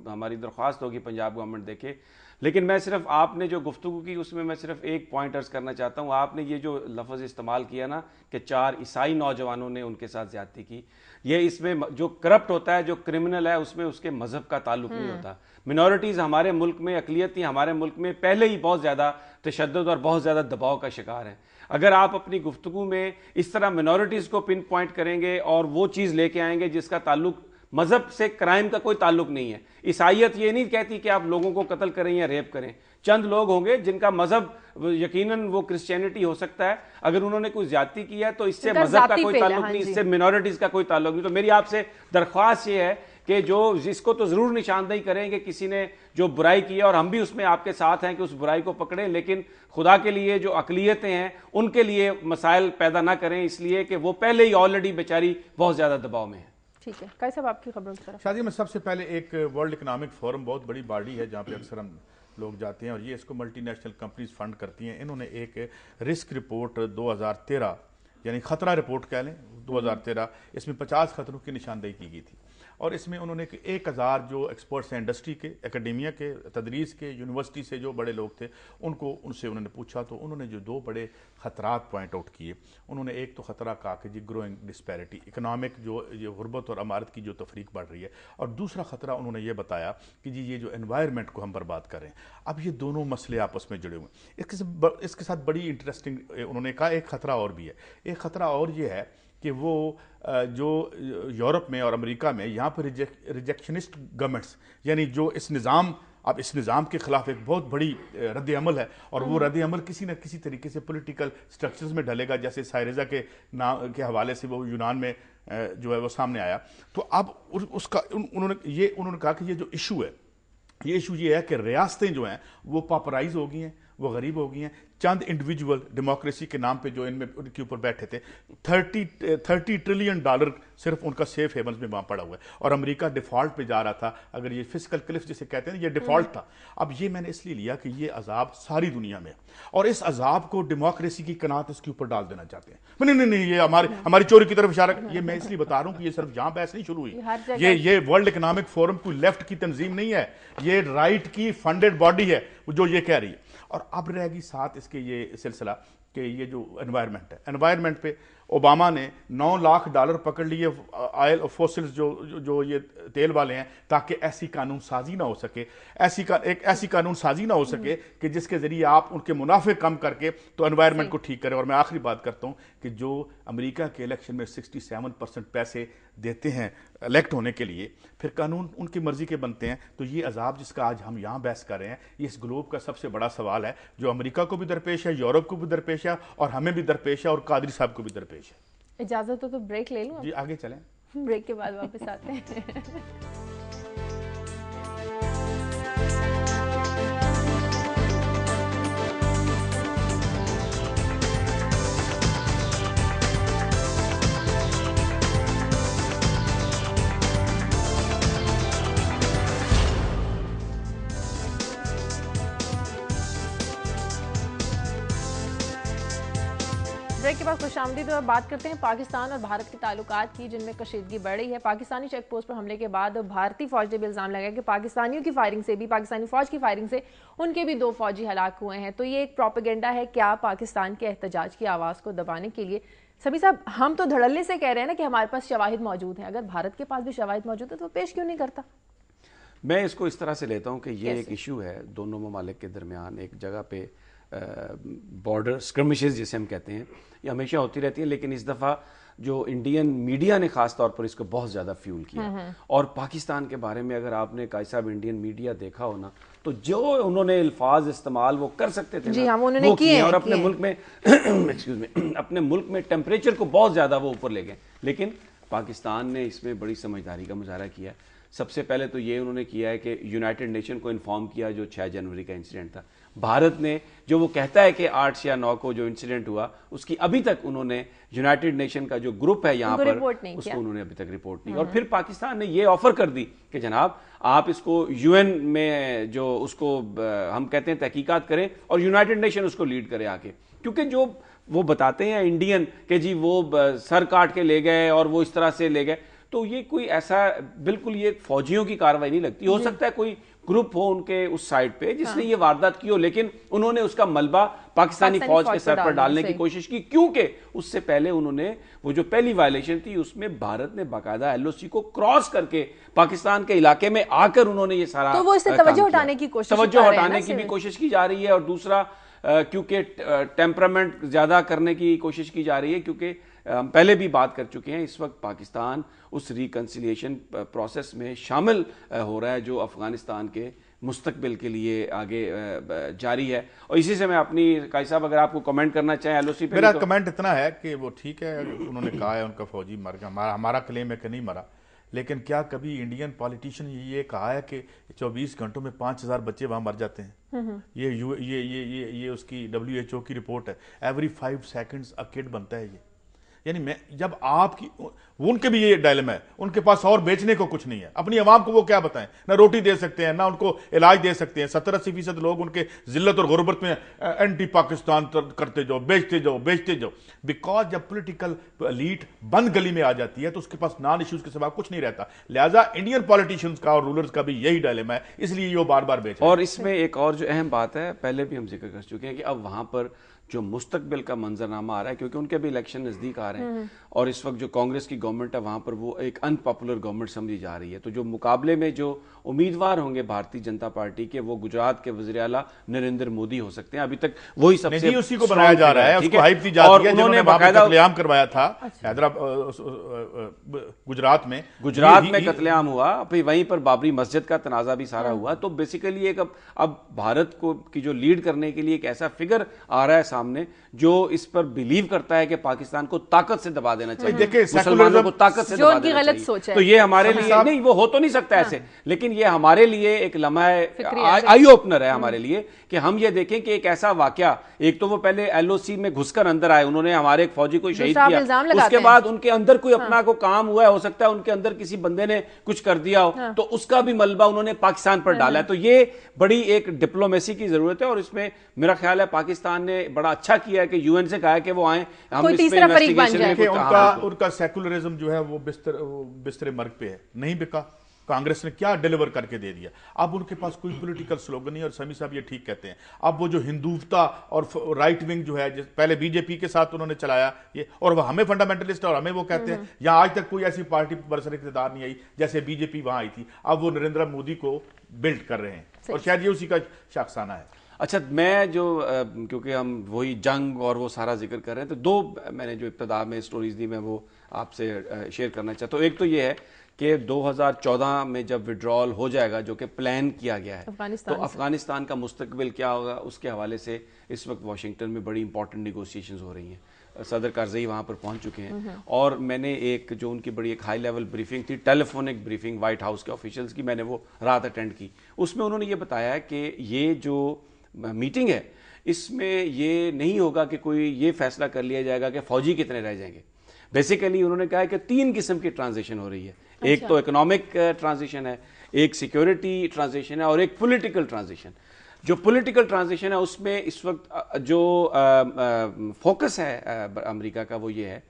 हमारी दरख्वास्त होगी पंजाब गवर्नमेंट देखे, लेकिन मैं सिर्फ आपने जो गुफ्तगू की उसमें मैं सिर्फ एक पॉइंट अर्ज करना चाहता हूँ। आपने ये जो लफ्ज़ इस्तेमाल किया ना कि 4 ईसाई नौजवानों ने उनके साथ ज्यादती की, ये इसमें जो करप्ट होता है, जो क्रिमिनल है, उसमें उसके मजहब का ताल्लुक नहीं होता। मिनॉरिटीज़ हमारे मुल्क में, अकलियती हमारे मुल्क में पहले ही बहुत ज़्यादा तशद्दुद और बहुत ज़्यादा दबाव का शिकार है। अगर आप अपनी गुफ्तगू में इस तरह मिनॉरिटीज़ को पिन पॉइंट करेंगे और वो चीज़ लेके आएंगे जिसका ताल्लुक मजहब से, क्राइम का कोई ताल्लुक नहीं है। ईसाइयत ये नहीं कहती कि आप लोगों को कत्ल करें या रेप करें। चंद लोग होंगे जिनका मजहब यकीनन वो क्रिश्चियनिटी हो सकता है, अगर उन्होंने कोई ज्यादती की है तो इससे मजहब का कोई ताल्लुक नहीं, इससे मिनॉरिटीज का कोई ताल्लुक नहीं। तो मेरी आपसे दरख्वास्त ये है कि जो जिसको तो जरूर निशानदेही करेंगे किसी ने जो बुराई की है, और हम भी उसमें आपके साथ हैं कि उस बुराई को पकड़ें, लेकिन खुदा के लिए जो अकलियतें हैं उनके लिए मसाइल पैदा ना करें, इसलिए कि वो पहले ही ऑलरेडी बेचारी बहुत ज्यादा दबाव में है। ठीक है, कैसे आपकी खबरों की तरफ? शादी में सबसे पहले एक वर्ल्ड इकोनॉमिक फोरम बहुत बड़ी बॉडी है जहाँ पे अक्सर हम लोग जाते हैं और ये इसको मल्टीनेशनल कंपनीज फंड करती हैं। इन्होंने एक रिस्क रिपोर्ट 2013 यानी खतरा रिपोर्ट कह लें 2013, इसमें 50 खतरों की निशानदेही की गई थी और इसमें उन्होंने 1000 जो एक्सपर्ट्स हैं इंडस्ट्री के, एकेडेमिया के, तदरीस के, यूनिवर्सिटी से जो बड़े लोग थे उनसे उन्होंने पूछा, तो उन्होंने जो 2 बड़े ख़तरात पॉइंट आउट किए। उन्होंने एक तो ख़तरा कहा कि जी ग्रोइंग डिस्पैरिटी, इकनॉमिक जो ये गुर्बत और अमारत की जो तफरीक बढ़ रही है, और दूसरा ख़तरा उन्होंने ये बताया कि जी ये जो एनवायरनमेंट को हम बर्बाद कर रहे हैं। अब ये दोनों मसले आपस में जुड़े हुए हैं। इसके साथ बड़ी इंटरेस्टिंग उन्होंने कहा एक ख़तरा और भी है। एक ख़तरा और ये है कि वो जो यूरोप में और अमेरिका में यहाँ पर रिजेक्शनिस्ट गवर्नमेंट्स, यानी जो इस निज़ाम के ख़िलाफ़ एक बहुत बड़ी रद्द अमल है, और वो रद्द अमल किसी न किसी तरीके से पॉलिटिकल स्ट्रक्चर्स में ढलेगा, जैसे सायरज़ा के नाम के हवाले से वो यूनान में जो है वो सामने आया। तो अब उन्होंने कहा कि ये जो इशू है, ये इशू ये है कि रियासतें जो हैं वो पॉपुलराइज हो गई हैं, वो गरीब हो गई हैं। चंद इंडिविजुअल डेमोक्रेसी के नाम पे जो इनमें उनके ऊपर बैठे थे, $30 ट्रिलियन सिर्फ उनका सेफ हेवंस में वहाँ पड़ा हुआ है, और अमेरिका डिफ़ॉल्ट पे जा रहा था। अगर ये फिस्कल क्लिफ जिसे कहते हैं, ये डिफ़ॉल्ट था। अब ये मैंने इसलिए लिया कि ये अजाब सारी दुनिया में, और इस अजाब को डेमोक्रेसी की कनात इसके ऊपर डाल देना चाहते हैं। नहीं, ये हमारी चोरी की तरफ इशारा। ये मैं इसलिए बता रहा हूँ कि ये सिर्फ यहाँ बहस नहीं शुरू हुई, ये वर्ल्ड इकोनॉमिक फोरम कोई लेफ्ट की तंजीम नहीं है, ये राइट की फंडेड बॉडी है जो ये कह रही है। और अब रहेगी साथ इसके ये सिलसिला कि ये जो एनवायरनमेंट है, एनवायरनमेंट पे ओबामा ने $9 लाख पकड़ लिए ऑयल और फोसिल्स जो ये तेल वाले हैं, ताकि ऐसी कानून साजी ना हो सके, ऐसी कानून साजी ना हो सके कि जिसके ज़रिए आप उनके मुनाफे कम करके तो एनवायरनमेंट को ठीक करें। और मैं आखिरी बात करता हूँ कि जो अमेरिका के इलेक्शन में 67% पैसे देते हैं इलेक्ट होने के लिए, फिर कानून उनकी मर्जी के बनते हैं। तो ये अजाब जिसका आज हम यहाँ बहस कर रहे हैं, ये इस ग्लोब का सबसे बड़ा सवाल है, जो अमेरिका को भी दरपेश है, यूरोप को भी दरपेश है, और हमें भी दरपेश है, और कादरी साहब को भी दरपेश है। इजाजत हो तो ब्रेक ले लूं? जी आगे चलें, ब्रेक के बाद वापस आते हैं। ब्रेक के बाद खुशामदीद और बात करते हैं पाकिस्तान और भारत के ताल्लुकात की, जिनमें कशीदगी बढ़ रही है। पाकिस्तानी चेक पोस्ट पर हमले के बाद भारतीय फौज ने भी इल्जाम लगाया कि पाकिस्तानियों की फायरिंग से भी, पाकिस्तानी फौज की फायरिंग से उनके भी 2 फौजी हलाक हुए हैं। तो ये एक प्रोपेगेंडा है क्या पाकिस्तान के एहतजाज की आवाज़ को दबाने के लिए? सभी साहब, हम तो धड़ल्ले से कह रहे हैं ना कि हमारे पास शवाहिद मौजूद हैं, अगर भारत के पास भी शवाहिद मौजूद है तो पेश क्यों नहीं करता? मैं इसको इस तरह से लेता हूँ कि ये एक इशू है दोनों ममालिक के दरमियान। एक जगह पे बॉर्डर स्क्रमिशेस जिसे हम कहते हैं, ये हमेशा होती रहती है, लेकिन इस दफ़ा जो इंडियन मीडिया ने खास तौर पर इसको बहुत ज़्यादा फ्यूल किया। और पाकिस्तान के बारे में अगर आपने काई साहब इंडियन मीडिया देखा हो ना, तो जो उन्होंने अल्फाज इस्तेमाल वो कर सकते थे जी, ना, उन्होंने किए। और अपने मुल्क में एक्सक्यूज मी, अपने मुल्क में टेम्परेचर को बहुत ज़्यादा वो ऊपर ले गए। लेकिन पाकिस्तान ने इसमें बड़ी समझदारी का मुजाहरा किया। सबसे पहले तो ये उन्होंने किया है कि यूनाइटेड नेशन को इन्फॉर्म किया जो 6 जनवरी का इंसिडेंट था। भारत ने जो वो कहता है कि 8 या 9 को जो इंसिडेंट हुआ, उसकी अभी तक उन्होंने यूनाइटेड नेशन का जो ग्रुप है यहाँ पर, उसको उन्होंने अभी तक रिपोर्ट नहीं। और फिर पाकिस्तान ने ये ऑफर कर दी कि जनाब आप इसको यूएन में जो उसको हम कहते हैं तहकीकात करें, और यूनाइटेड नेशन उसको लीड करे आके। क्योंकि जो वो बताते हैं इंडियन कि जी वो सर काट के ले गए और वो इस तरह से ले गए, तो ये कोई ऐसा बिल्कुल ये फौजियों की कार्रवाई नहीं लगती। हो सकता है कोई ग्रुप हो उनके उस साइड पे जिसने ये वारदात की हो, लेकिन उन्होंने उसका मलबा पाकिस्तानी फौज के सर पर डालने की कोशिश की, क्योंकि उससे पहले उन्होंने वो जो पहली वायलेशन थी उसमें भारत ने बाकायदा एलओसी को क्रॉस करके पाकिस्तान के इलाके में आकर उन्होंने ये सारा, तो वो इससे तवज्जो हटाने की कोशिश की जा रही है। और दूसरा क्योंकि टेम्परामेंट ज्यादा करने की कोशिश की जा रही है, क्योंकि हम पहले भी बात कर चुके हैं, इस वक्त पाकिस्तान उस रिकन्सिलिएशन प्रोसेस में शामिल हो रहा है जो अफगानिस्तान के मुस्तकबिल के लिए आगे जारी है। और इसी से मैं अपनी काई साहब अगर आपको कमेंट करना चाहें एलओसी पे। मेरा कमेंट इतना है कि वो ठीक है, उन्होंने कहा है उनका फौजी मर गया, हमारा क्लेम है कि नहीं मरा, लेकिन क्या कभी इंडियन पॉलिटिशियन ये कहा है कि 24 घंटों में 5000 बच्चे वहां मर जाते हैं? ये उसकी WHO की रिपोर्ट है, एवरी 5 सेकंड्स अ किड बनता है। यानी मैं जब आपकी उनके भी ये डायलेमा है, उनके पास और बेचने को कुछ नहीं है, अपनी आवाम को वो क्या बताएं, ना रोटी दे सकते हैं ना उनको इलाज दे सकते हैं। 70-80% लोग उनके जिल्लत और गुर्बत में एंटी पाकिस्तान करते जाओ, बेचते जाओ। बिकॉज जब पॉलिटिकल एलीट बंद गली में आ जाती है तो उसके पास नॉन इश्यूज के सिवा कुछ नहीं रहता। लिहाजा इंडियन पॉलिटिशियंस का और रूलर्स का भी यही डायलेमा है, इसलिए वो बार बार बेच। और इसमें एक और जो अहम बात है, पहले भी हम जिक्र कर चुके हैं कि अब वहां पर जो मुस्तकबिल का मंजरनामा आ रहा है, क्योंकि उनके भी इलेक्शन नजदीक आ रहे हैं और इस वक्त जो कांग्रेस की गवर्नमेंट है वहां पर वो एक अनपॉपुलर गवर्नमेंट समझी जा रही है। तो जो मुकाबले में जो उम्मीदवार होंगे भारतीय जनता पार्टी के, वो गुजरात के वजीर आला नरेंद्र मोदी हो सकते हैं। अभी तक वही सबसे उसी को बनाया जा रहा है, उसको हाइप दी जाती है। उन्होंने कत्लेआम करवाया था गुजरात में कत्लेआम हुआ, फिर वहीं पर बाबरी मस्जिद का तनाजा भी सारा हुआ। तो बेसिकली एक अब भारत को की जो लीड करने के लिए एक ऐसा फिगर आ रहा है सामने जो इस पर बिलीव करता है कि पाकिस्तान को ताकत से दबा देना चाहिए, देखिए मुसलमानों को ताकत से दबा देना गलत चाहिए। सोच है। तो ये हमारे लिए नहीं, वो हो तो नहीं सकता ऐसे, लेकिन ये हमारे लिए एक लम्हा आई ओपनर है हमारे लिए कि हम ये देखें कि एक ऐसा वाकया, एक तो वो पहले एलओसी में घुसकर अंदर आए, उन्होंने हमारे एक फौजी को शहीद किया, उसके बाद उनके अंदर कोई अपना को काम हुआ है, हो सकता है उनके अंदर किसी बंदे ने कुछ कर दिया हो, तो उसका भी मलबा उन्होंने पाकिस्तान पर डाला है। तो ये बड़ी एक डिप्लोमेसी की जरूरत है और इसमें मेरा ख्याल है पाकिस्तान ने बड़ा अच्छा किया है कि यूएन से कहा है कि वो आए, हम इस पे इन्वेस्टिगेशन में। उनका सेकुलरिज्म जो है वो बिस्तरे मर्ग पे है, नहीं बिका। कांग्रेस ने क्या डिलीवर करके दे दिया। अब उनके पास कोई पॉलिटिकल स्लोगन नहीं, और समी साहब ये ठीक कहते हैं। अब वो जो हिंदुत्वता और राइट विंग जो है, पहले बीजेपी के साथ उन्होंने चलाया ये, और वो हमें फंडामेंटलिस्ट और हमें वो कहते हैं। यहाँ आज तक कोई ऐसी पार्टी बरसर इक़्तिदार नहीं आई जैसे बीजेपी वहां आई थी। अब वो नरेंद्र मोदी को बिल्ड कर रहे हैं और शायद ये उसी का शाखसाना है। अच्छा, मैं जो क्योंकि हम वही जंग और वो सारा जिक्र कर रहे हैं, तो दो मैंने जो इब्तिदा में स्टोरीज दी मैं वो आपसे शेयर करना चाहता हूँ। एक तो ये है कि 2014 में जब विड्रॉल हो जाएगा, जो कि प्लान किया गया है, तो अफगानिस्तान का मुस्तकबिल क्या होगा, उसके हवाले से इस वक्त वाशिंगटन में बड़ी इंपॉर्टेंट निगोशिएशंस हो रही हैं। सदर कारज़ई वहाँ पर पहुँच चुके हैं और मैंने एक जो उनकी बड़ी एक हाई लेवल ब्रीफिंग थी, टेलीफोनिक ब्रीफिंग वाइट हाउस के ऑफिशियल्स की, मैंने वो रात अटेंड की। उसमें उन्होंने ये बताया कि ये जो मीटिंग है इसमें ये नहीं होगा कि कोई ये फैसला कर लिया जाएगा कि फौजी कितने रह जाएंगे। बेसिकली उन्होंने कहा कि 3 किस्म की ट्रांजिशन हो रही है। एक तो इकोनॉमिक ट्रांजिशन है, एक सिक्योरिटी ट्रांजिशन है और एक पॉलिटिकल ट्रांजिशन। जो पॉलिटिकल ट्रांजिशन है उसमें इस वक्त जो फोकस है अमेरिका का वो ये है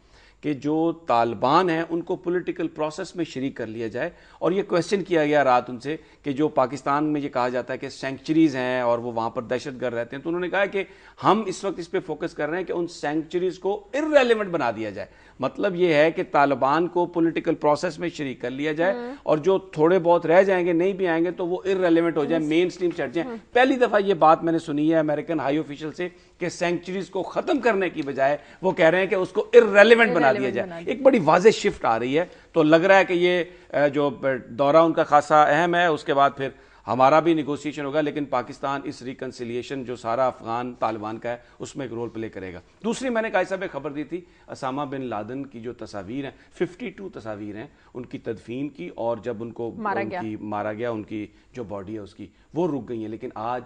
कि जो तालिबान हैं उनको पॉलिटिकल प्रोसेस में शरीक कर लिया जाए। और ये क्वेश्चन किया गया रात उनसे कि जो पाकिस्तान में ये कहा जाता है कि सेंचुरीज हैं और वो वहाँ पर दहशतगर्द रहते हैं, तो उन्होंने कहा कि हम इस वक्त इस पे फोकस कर रहे हैं कि उन सेंचुरीज को इररेलेवेंट बना दिया जाए। मतलब ये है कि तालिबान को पॉलिटिकल प्रोसेस में शरीक कर लिया जाए और जो थोड़े बहुत रह जाएंगे, नहीं भी आएंगे, तो वो इररेलेवेंट हो जाए, मेन स्ट्रीम से हट जाए। पहली दफा ये बात मैंने सुनी है अमेरिकन हाई ऑफिशियल से कि सेंचुरीज को खत्म करने की बजाय वो कह रहे हैं कि उसको इररेलेवेंट बना दिया जाए। एक बड़ी वाज़ेह शिफ्ट आ रही है। तो लग रहा है कि ये जो दौरा उनका खासा अहम है, उसके बाद फिर हमारा भी निगोशिएशन होगा, लेकिन पाकिस्तान इस रिकन्सिलिएशन जो सारा अफगान तालिबान का है उसमें एक रोल प्ले करेगा। दूसरी मैंने कायद साहब एक खबर दी थी, असामा बिन लादेन की जो तस्वीर हैं, 52 तस्वीर हैं उनकी तदफीन की, और जब उनको मारा गया उनकी जो बॉडी है उसकी वो रुक गई है। लेकिन आज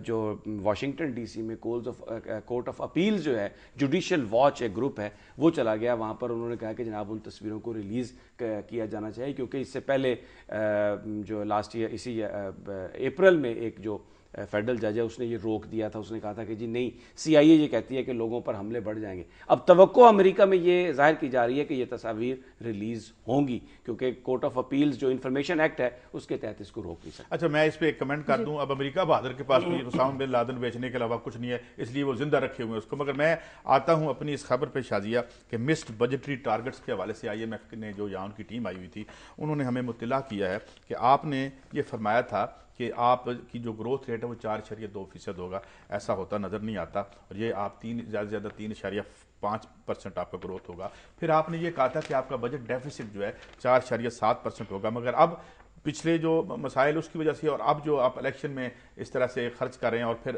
जो वाशिंगटन डीसी में कोर्ट ऑफ अपील जो है, जुडिशियल वॉच एक ग्रुप है, वो चला गया वहाँ पर। उन्होंने कहा कि जनाब उन तस्वीरों को रिलीज़ किया जाना चाहिए, क्योंकि इससे पहले जो लास्ट ईयर इसी अप्रैल में एक जो फेडरल जज है उसने ये रोक दिया था। उसने कहा था कि जी नहीं, CIA ये कहती है कि लोगों पर हमले बढ़ जाएंगे। अब तवक्को अमेरिका में ये जाहिर की जा रही है कि ये तस्वीर रिलीज होंगी, क्योंकि कोर्ट ऑफ अपील्स जो इंफॉर्मेशन एक्ट है उसके तहत इसको रोक नहीं सकते। अच्छा, मैं इस पर एक कमेंट कर दूं। अब अमेरिका बहादुर के पास कोई उसामा बिन लादेन बेचने के अलावा कुछ नहीं है, इसलिए वो जिंदा रखे हुए हैं उसको। मगर मैं आता हूं अपनी इस खबर पर शाजिया कि मिस्ड बजटरी टारगेट्स के हवाले से IMF ने जो यहाँ उनकी टीम आई हुई थी, उन्होंने हमें मुत्तला किया है कि आपने ये फरमाया था कि आपकी जो ग्रोथ रेट है वो 4.2% होगा। ऐसा होता नज़र नहीं आता, और ये आप ज़्यादा से ज़्यादा 3.5% आपका ग्रोथ होगा। फिर आपने ये कहा था कि आपका बजट डेफिसिट जो है 4.7% होगा। मगर अब पिछले जो मसाइल उसकी वजह से, और अब जो आप इलेक्शन में इस तरह से खर्च कर रहे हैं, और फिर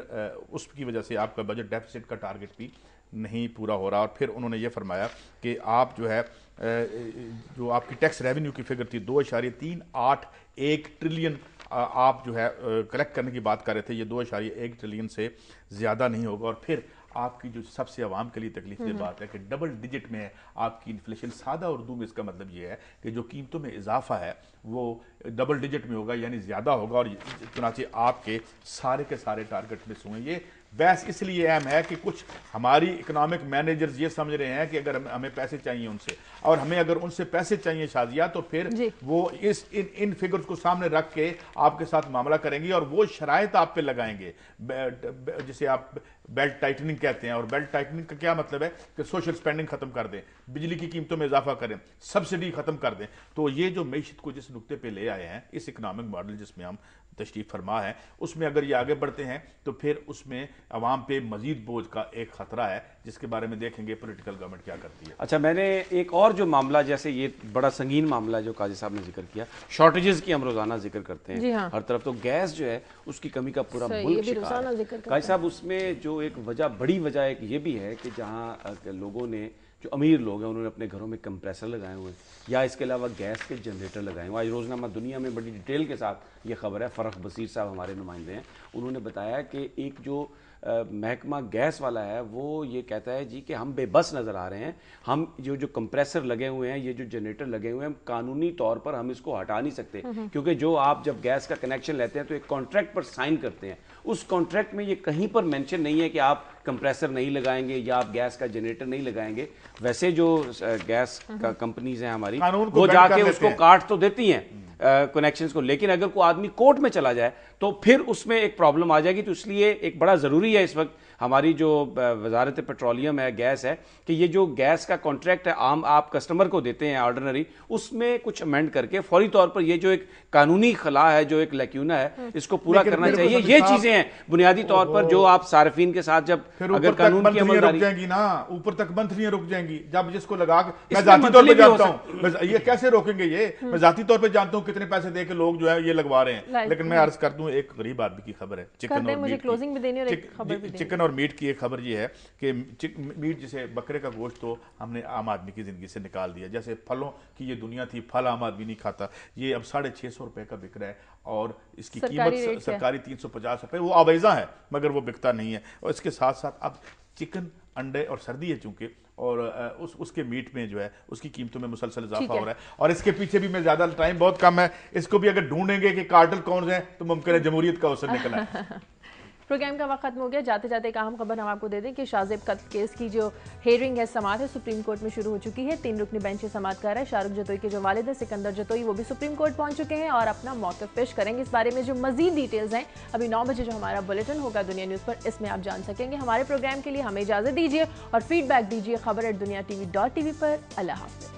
उसकी वजह से आपका बजट डेफिसिट का टारगेट भी नहीं पूरा हो रहा। और फिर उन्होंने ये फरमाया कि आप जो है जो आपकी टैक्स रेवेन्यू की फिगर थी 2.381 ट्रिलियन आप जो है कलेक्ट करने की बात कर रहे थे, ये 2.1 ट्रिलियन से ज़्यादा नहीं होगा। और फिर आपकी जो सबसे आवाम के लिए तकलीफ बात है कि डबल डिजिट में है आपकी इन्फ्लेशन। सादा उर्दू में इसका मतलब ये है कि जो कीमतों में इजाफा है वो डबल डिजिट में होगा, यानी ज़्यादा होगा, और चुनांचे आपके सारे टारगेट मिस हुए। ये बहस इसलिए अहम है कि कुछ हमारी इकोनॉमिक मैनेजर्स ये समझ रहे हैं कि अगर हमें पैसे चाहिए उनसे, और हमें अगर उनसे पैसे चाहिए शाजिया, तो फिर वो इन फिगर्स को सामने रख के आपके साथ मामला करेंगे और वो शराइत आप पे लगाएंगे जिसे आप बेल्ट टाइटनिंग कहते हैं। और बेल्ट टाइटनिंग का क्या मतलब है कि सोशल स्पेंडिंग खत्म कर दें, बिजली की कीमतों में इजाफा करें, सब्सिडी खत्म कर दें। तो ये जो मईशत को जिस नुक्ते पे ले आए हैं, इस इकोनॉमिक मॉडल जिसमें हम तशरीफ फरमा है, उसमें अगर ये आगे बढ़ते हैं तो फिर उसमें अवाम पे मजीद बोझ का एक खतरा है, जिसके बारे में देखेंगे पॉलिटिकल गवर्नमेंट क्या करती है। अच्छा, मैंने एक और जो मामला, जैसे ये बड़ा संगीन मामला जो काजी साहब ने जिक्र किया, शॉर्टेजेस की हम रोजाना जिक्र करते हैं। हाँ। हर तरफ तो गैस जो है उसकी कमी का पूरा मुल्क शिकार है। काजी साहब, उसमें जो एक बड़ी वजह एक ये भी है कि जहाँ लोगों ने, जो अमीर लोग हैं, उन्होंने अपने घरों में कंप्रेसर लगाए हुए हैं या इसके अलावा गैस के जनरेटर लगाए हुए। आज रोजनामा दुनिया में बड़ी डिटेल के साथ ये खबर है, फरख बसीर साहब हमारे नुमाइंदे हैं, उन्होंने बताया कि एक जो महकमा गैस वाला है वो ये कहता है जी कि हम बेबस नज़र आ रहे हैं, हम जो कंप्रेसर लगे हुए हैं, ये जो जनरेटर लगे हुए हैं, कानूनी तौर पर हम इसको हटा नहीं सकते, क्योंकि जो आप जब गैस का कनेक्शन लेते हैं तो एक कॉन्ट्रैक्ट पर साइन करते हैं, उस कॉन्ट्रैक्ट में ये कहीं पर मेंशन नहीं है कि आप कंप्रेसर नहीं लगाएंगे या आप गैस का जनरेटर नहीं लगाएंगे। वैसे जो गैस का कंपनीज हैं हमारी, वो जाके उसको काट तो देती हैं कनेक्शंस को, लेकिन अगर कोई आदमी कोर्ट में चला जाए तो फिर उसमें एक प्रॉब्लम आ जाएगी। तो इसलिए एक बड़ा ज़रूरी है इस वक्त हमारी जो वजारत पेट्रोलियम है, गैस है, कि ये जो गैस का कॉन्ट्रैक्ट है आम आप कस्टमर को देते हैं ऑर्डिनरी, उसमें कुछ अमेंड करके फौरी तौर पर ये जो एक कानूनी खला है, जो एक लैक्यूना है, इसको पूरा करना चाहिए। ये चीजें हैं बुनियादी तौर पर जो आप सार्फिन के साथ जब अगर कानून की अमलदारी रुक जाएंगी ना, ऊपर तक मंथलियां रुक जाएंगी, जब जिसको लगा के मैं जाती तौर पर जानता हूं, ये कैसे रोकेंगे? ये मैं जाती तौर पर जानता हूं कितने पैसे दे के लोग जो है ये लगवा रहे हैं। लेकिन मैं अर्ज कर दूं, एक गरीब आदमी की खबर है, चिकन और मीट की एक खबर ये है कि मीट जैसे बकरे का गोश्त तो हमने आम आदमी की जिंदगी से निकाल दिया, जैसे फलों की ये दुनिया थी, फल आम आदमी नहीं खाता, ये अब 650 रुपए का बिक रहा है और इसकी कीमत सरकारी 350 रुपए, वो आवेजा है मगर वो बिकता नहीं है। और इसके साथ साथ अब चिकन, अंडे और सर्दी है चूंकि, और उसके मीट में जो है उसकी कीमतों में मुसलसल इजाफा हो रहा है। और इसके पीछे भी मैं ज्यादा टाइम बहुत कम है, इसको भी अगर ढूंढेंगे कि कार्टेल कौन है तो मुमकिन है जमहूरियत का अवसर निकला है। प्रोग्राम का वक्त खत्म हो गया। जाते जाते एक अहम खबर हम आपको दे दें कि शाहजेब कत्ल केस की जो हेयरिंग है, समाअत है, सुप्रीम कोर्ट में शुरू हो चुकी है। 3 रुकनी बेंच समाअत कर रहा है। शाहरुख जतोई के जो वालिद है सिकंदर जतोई, वो भी सुप्रीम कोर्ट पहुंच चुके हैं और अपना मौक़िफ़ पेश करेंगे। इस बारे में जो मजीद डिटेल्स हैं अभी 9 बजे जो हमारा बुलेटिन होगा दुनिया न्यूज़ पर, इसमें आप जान सकेंगे। हमारे प्रोग्राम के लिए हमें इजाज़त दीजिए और फीडबैक दीजिए खबर@duniatv.tv पर। अल्लाह हाफ़िज़।